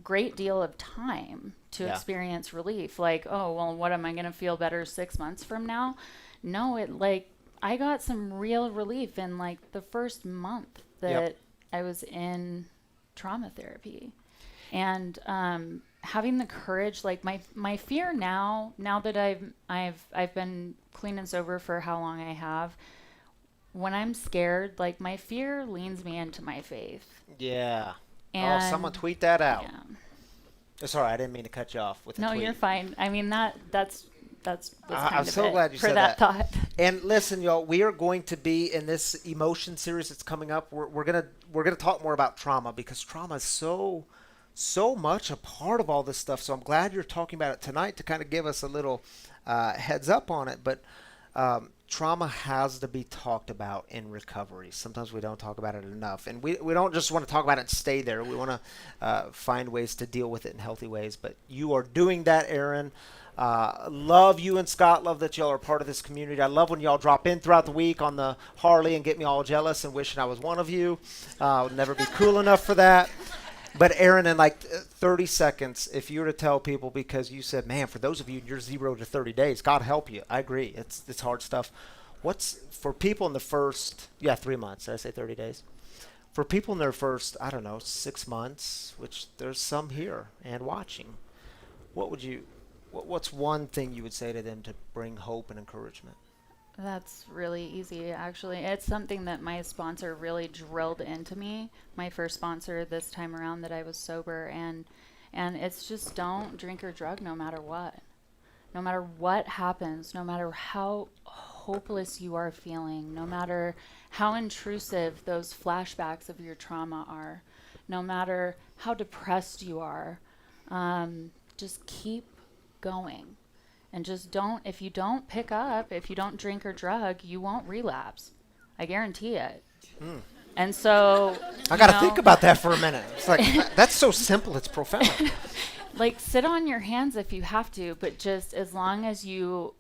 great deal of time to Yeah. experience relief. Like, oh, well, what am I going to feel better 6 months from now? No, I got some real relief in like the first month that Yep. I was in trauma therapy. And having the courage, like my fear now that I've been clean and sober for how long I have, when I'm scared, like my fear leans me into my faith. Yeah. And someone tweet that out. yeah. Sorry, I didn't mean to cut you off with the No, tweet. you're fine. I mean that's was kind I'm of so it glad you for said that thought. And listen, y'all, we are going to be in this emotion series that's coming up. We're gonna talk more about trauma because trauma is so much a part of all this stuff. So I'm glad you're talking about it tonight to kind of give us a little heads up on it. But trauma has to be talked about in recovery. Sometimes we don't talk about it enough, and we don't just want to talk about it and stay there. We want to find ways to deal with it in healthy ways. But you are doing that, Aaron. Love you and Scott. Love that y'all are part of this community. I love when y'all drop in throughout the week on the Harley and get me all jealous and wishing I was one of you. I'll never be cool enough for that. But Aaron, in like 30 seconds, if you were to tell people, because you said, man, for those of you, you're 0 to 30 days, God help you. I agree. It's hard stuff. What's for people in the first, 3 months, did I say 30 days? For people in their first, 6 months, which there's some here and watching, what's one thing you would say to them to bring hope and encouragement? That's really easy, actually. It's something that my sponsor really drilled into me, my first sponsor this time around that I was sober, and it's just don't drink or drug no matter what. No matter what happens, no matter how hopeless you are feeling, no matter how intrusive those flashbacks of your trauma are, no matter how depressed you are, just keep going. And just if you don't pick up, if you don't drink or drug, you won't relapse. I guarantee it. And so I got to think about that for a minute. It's like, that's so simple, it's profound. like sit on your hands if you have to, but just as long as you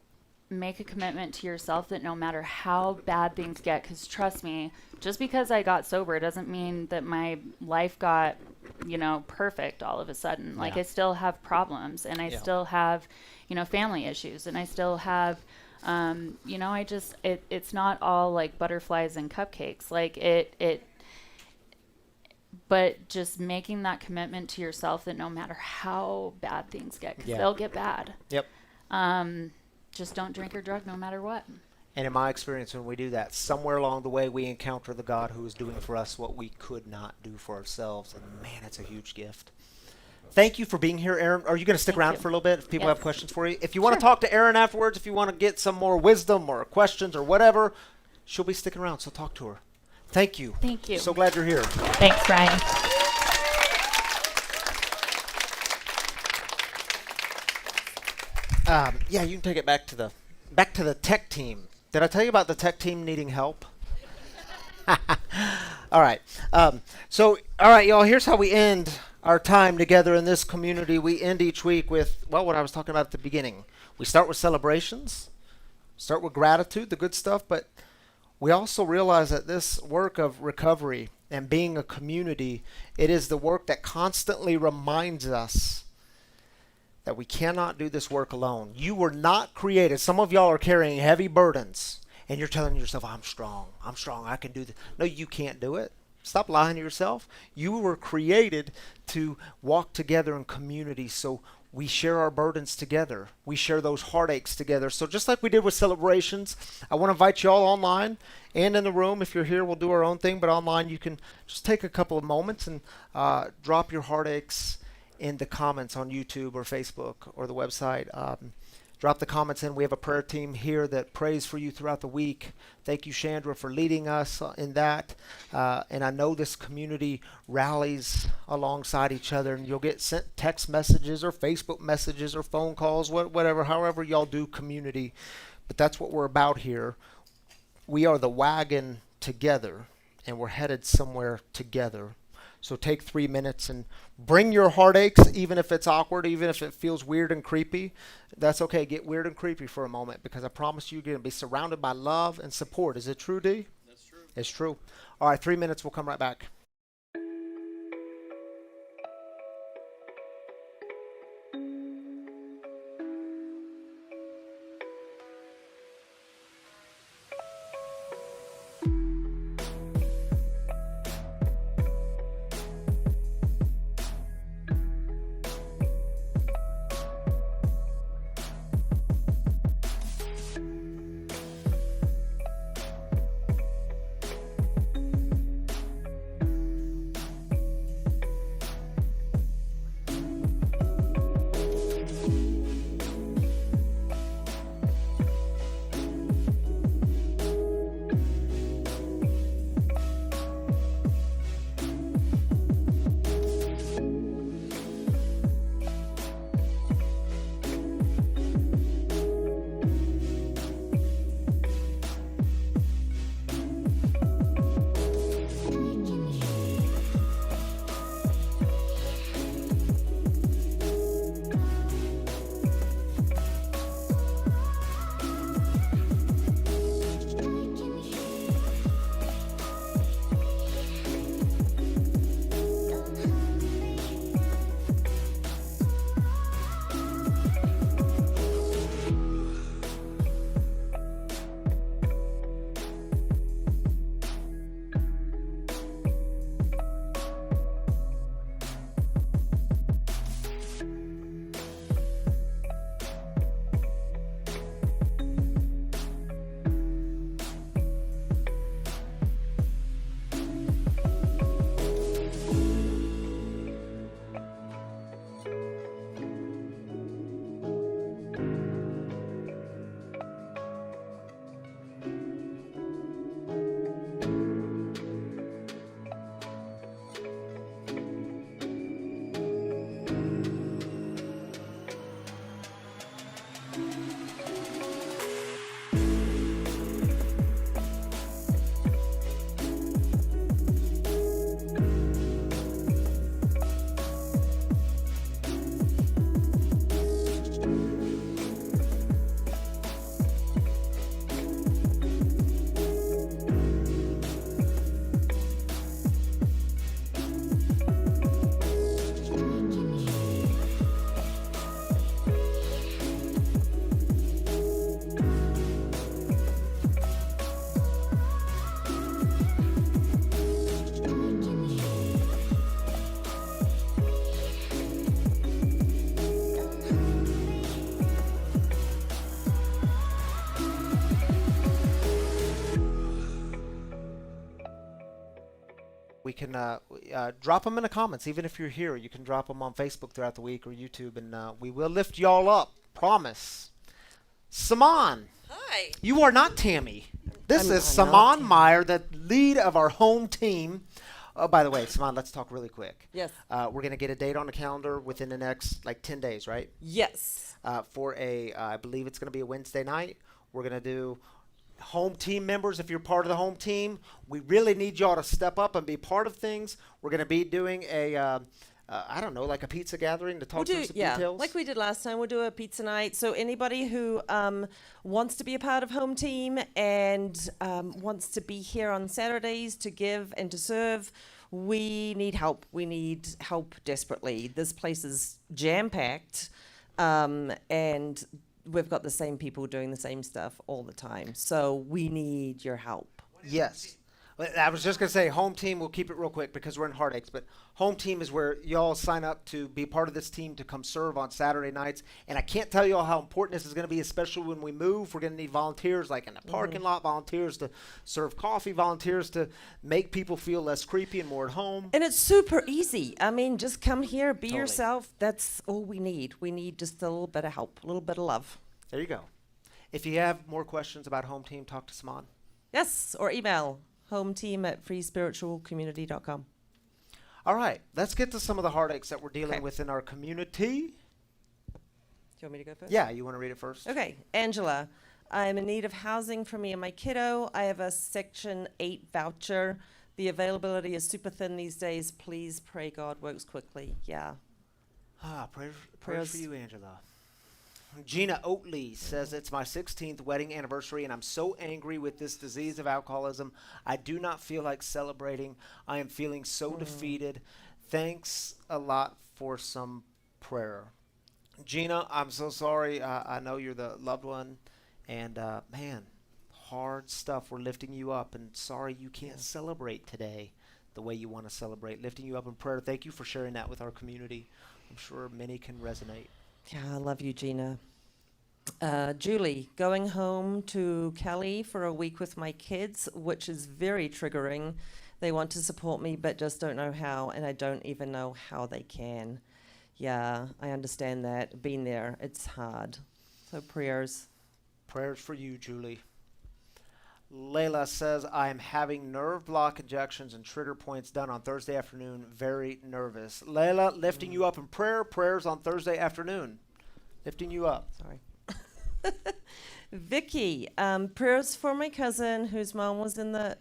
make a commitment to yourself that no matter how bad things get, because trust me, just because I got sober doesn't mean that my life got, perfect all of a sudden. Like Yeah. I still have problems and I Yeah. still have, family issues and I still have, it's not all like butterflies and cupcakes. Like but just making that commitment to yourself that no matter how bad things get, because Yeah. they'll get bad. Yep. Just don't drink or drug no matter what. And in my experience, when we do that, somewhere along the way, we encounter the God who is doing for us what we could not do for ourselves. And man, it's a huge gift. Thank you for being here, Aaron. Are you going to stick Thank around you. for a little bit if people Yes. have questions for you? If you want to Sure. talk to Aaron afterwards, if you want to get some more wisdom or questions or whatever, she'll be sticking around, so talk to her. Thank you. Thank you. So glad you're here. Thanks, Brian. Yeah, you can take it back to the tech team. Did I tell you about the tech team needing help? All right. All right, y'all, here's how we end our time together in this community. We end each week with, well, what I was talking about at the beginning. We start with celebrations, start with gratitude, the good stuff, but we also realize that this work of recovery and being a community, it is the work that constantly reminds us that we cannot do this work alone. You were not created. Some of y'all are carrying heavy burdens, and you're telling yourself, I'm strong, I can do this. No, you can't do it. Stop lying to yourself. You were created to walk together in community, so we share our burdens together. We share those heartaches together. So just like we did with celebrations, I want to invite you all online and in the room. If you're here, we'll do our own thing, but online you can just take a couple of moments and drop your heartaches in the comments on YouTube or Facebook or the website. Drop the comments in. We have a prayer team here that prays for you throughout the week. Thank you, Chandra, for leading us in that. And I know this community rallies alongside each other, and you'll get sent text messages or Facebook messages or phone calls, whatever, however y'all do community. But that's what we're about here. We are the wagon together, and we're headed somewhere together. So take 3 minutes and bring your heartaches, even if it's awkward, even if it feels weird and creepy. That's okay. Get weird and creepy for a moment, because I promise you're going to be surrounded by love and support. Is it true, D? That's true. It's true. All right, 3 minutes. We'll come right back. can drop them in the comments. Even if you're here, you can drop them on Facebook throughout the week or YouTube, and we will lift y'all up. Promise. Saman, Hi. you are not Tammy. This I'm is not Saman Tammy. Meyer, the lead of our home team. Oh, by the way, Saman, let's talk really quick. Yes. We're going to get a date on the calendar within the next, 10 days, right? Yes. For I believe it's going to be a Wednesday night. We're going to do home team members. If you're part of the home team, we really need y'all to step up and be part of things. We're going to be doing I don't know, like a pizza gathering to talk through some details. Like we did last time. We'll do a pizza night. So anybody who wants to be a part of home team and wants to be here on Saturdays to give and to serve, we need help. We need help desperately. This place is jam-packed, and we've got the same people doing the same stuff all the time. So we need your help. Yes. I was just going to say home team, we'll keep it real quick because we're in Heartaches, but home team is where y'all sign up to be part of this team to come serve on Saturday nights. And I can't tell y'all how important this is going to be, especially when we move. We're going to need volunteers like in the parking lot, volunteers to serve coffee, volunteers to make people feel less creepy and more at home. And it's super easy. I mean, just come here, be Totally. yourself. That's all we need. We need just a little bit of help, a little bit of love. There you go. If you have more questions about home team, talk to Saman. Yes, or email hometeam@freespiritualcommunity.com. All right, let's get to some of the heartaches that we're dealing Okay. with in our community. Do you want me to go first? Yeah, you want to read it first? Okay, Angela, I'm in need of housing for me and my kiddo. I have a Section 8 voucher. The availability is super thin these days. Please pray God works quickly. Yeah. Prayers for Prayers. you, Angela. Gina Oatley says, it's my 16th wedding anniversary, and I'm so angry with this disease of alcoholism. I do not feel like celebrating. I am feeling so defeated. Thanks a lot for some prayer. Gina, I'm so sorry. I know you're the loved one, and man, hard stuff. We're lifting you up, and sorry you can't celebrate today the way you want to celebrate. Lifting you up in prayer. Thank you for sharing that with our community. I'm sure many can resonate. Yeah, I love you, Gina. Julie, going home to Cali for a week with my kids, which is very triggering. They want to support me, but just don't know how, and I don't even know how they can. Yeah, I understand that. Been there. It's hard. So prayers. Prayers for you, Julie. Layla says, I am having nerve block injections and trigger points done on Thursday afternoon. Very nervous. Layla, lifting you up in prayer. Prayers on Thursday afternoon. Lifting you up. Sorry. Vicky, prayers for my cousin whose mom was in the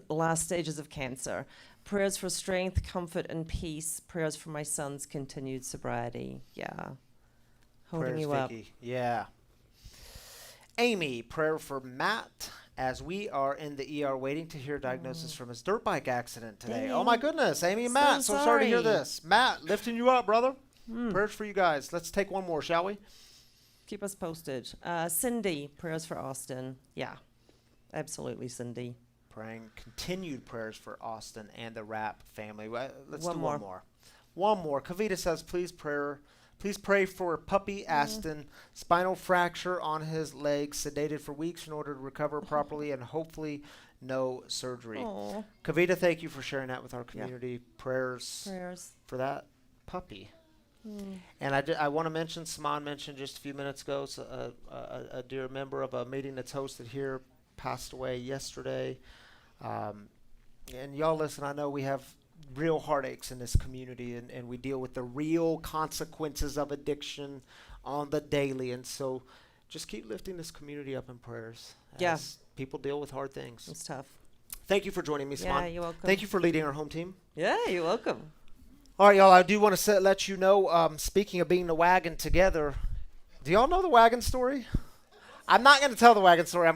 last stages of cancer. Prayers for strength, comfort, and peace. Prayers for my son's continued sobriety. Yeah. Holding Prayers, you up. Vicky. Yeah. Amy, prayer for Matt as we are in the ER waiting to hear diagnosis from his dirt bike accident today. Oh my goodness, Amy and So Matt, so sorry to hear sorry. this. Matt, lifting you up, brother. Prayers for you guys. Let's take one more, shall we? Keep us posted. Cindy, prayers for Austin. Yeah. Absolutely, Cindy. Praying continued prayers for Austin and the Rapp family. Let's One do more. one more. One more. Kavita says, please pray for puppy Aston, spinal fracture on his leg, sedated for weeks in order to recover properly and hopefully no surgery. Aw. Kavita, thank you for sharing that with our community. Prayers Prayers. for that puppy. And I want to mention, Saman mentioned just a few minutes ago, so, a dear member of a meeting that's hosted here passed away yesterday. And y'all listen, I know we have real heartaches in this community, and we deal with the real consequences of addiction on the daily. And so just keep lifting this community up in prayers Yeah. as people deal with hard things. It's tough. Thank you for joining me, Saman. Yeah, you're welcome. Thank you for leading our home team. Yeah, you're welcome. All right, y'all, I do want to let you know, speaking of being the wagon together, do y'all know the wagon story? I'm not going to tell the wagon story.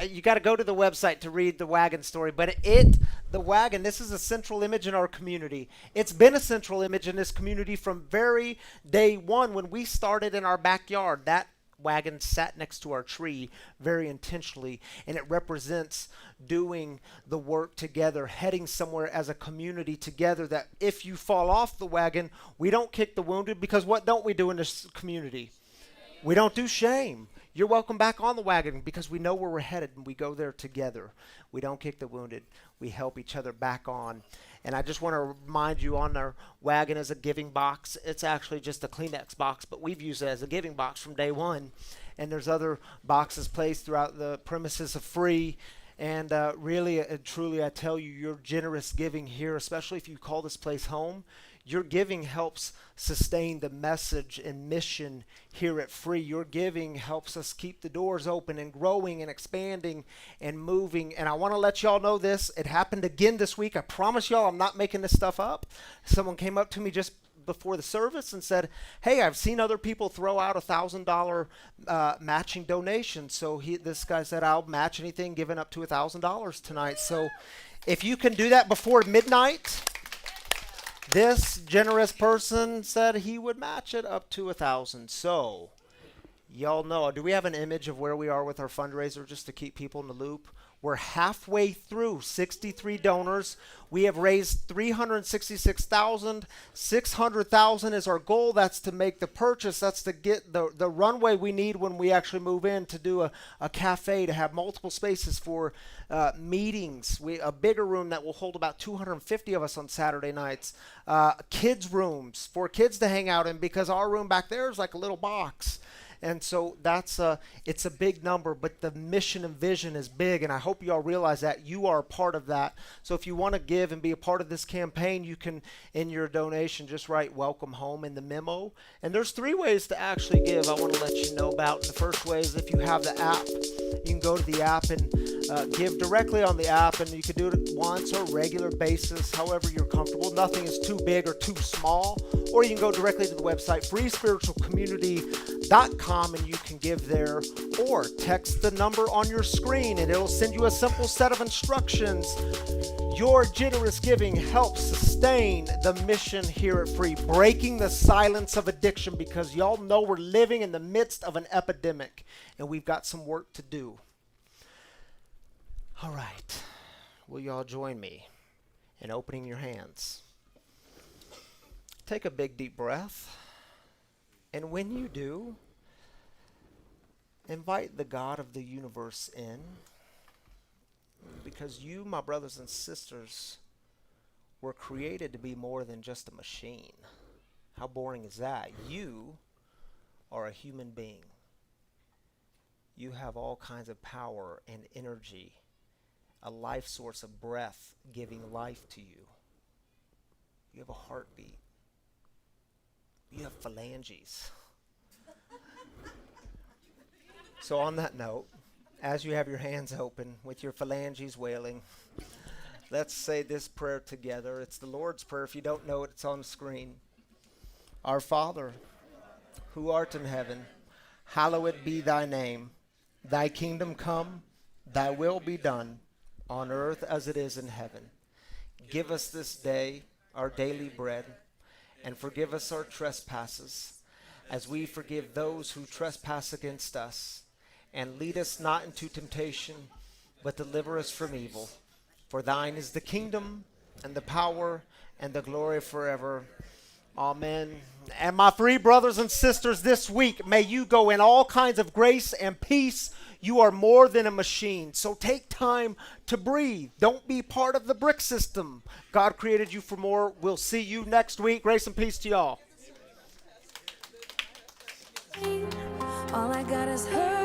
You got to go to the website to read the wagon story. But the wagon, this is a central image in our community. It's been a central image in this community from very day one when we started in our backyard. That wagon sat next to our tree very intentionally, and it represents doing the work together, heading somewhere as a community together, that if you fall off the wagon, we don't kick the wounded, because what don't we do in this community? We don't do shame. You're welcome back on the wagon because we know where we're headed and we go there together. We don't kick the wounded. We help each other back on. And I just want to remind you, on our wagon is a giving box. It's actually just a Kleenex box, but we've used it as a giving box from day one. And there's other boxes placed throughout the premises of free. And really and truly, I tell you, your generous giving here, especially if you call this place home, your giving helps sustain the message and mission here at Free. Your giving helps us keep the doors open and growing and expanding and moving. And I want to let y'all know this. It happened again this week. I promise y'all I'm not making this stuff up. Someone came up to me just before the service and said, hey, I've seen other people throw out $1,000 matching donations. So this guy said, I'll match anything given up to $1,000 tonight. So if you can do that before midnight, this generous person said he would match it up to $1,000. So y'all know, do we have an image of where we are with our fundraiser just to keep people in the loop? We're halfway through, 63 donors. We have raised $366,000. $600,000 is our goal. That's to make the purchase. That's to get the runway we need when we actually move in to do a cafe, to have multiple spaces for meetings. A bigger room that will hold about 250 of us on Saturday nights. Kids' rooms for kids to hang out in, because our room back there is like a little box. And so it's a big number, but the mission and vision is big, and I hope you all realize that you are a part of that. So if you want to give and be a part of this campaign, you can, in your donation, just write "Welcome Home" in the memo. And there's 3 ways to actually give I want to let you know about. And the first way is if you have the app, you can go to the app and give directly on the app, and you can do it once or a regular basis, however you're comfortable. Nothing is too big or too small. Or you can go directly to the website, freespiritualcommunity.com, and you can give there, or text the number on your screen and it'll send you a simple set of instructions. Your generous giving helps sustain the mission here at Free, breaking the silence of addiction, because y'all know we're living in the midst of an epidemic and we've got some work to do. All right, will y'all join me in opening your hands? Take a big deep breath, and when you do, invite the God of the universe in, because you, my brothers and sisters, were created to be more than just a machine. How boring is that? You are a human being. You have all kinds of power and energy, a life source of breath giving life to you. You have a heartbeat. You have phalanges. So on that note, as you have your hands open with your phalanges wailing, let's say this prayer together. It's the Lord's Prayer. If you don't know it, it's on the screen. Our Father, who art in heaven, hallowed be thy name. Thy kingdom come, thy will be done, on earth as it is in heaven. Give us this day our daily bread, and forgive us our trespasses, as we forgive those who trespass against us. And lead us not into temptation, but deliver us from evil. For thine is the kingdom, and the power, and the glory forever. Amen. And my free brothers and sisters, this week, may you go in all kinds of grace and peace. You are more than a machine. So take time to breathe. Don't be part of the brick system. God created you for more. We'll see you next week. Grace and peace to y'all. All I got is her.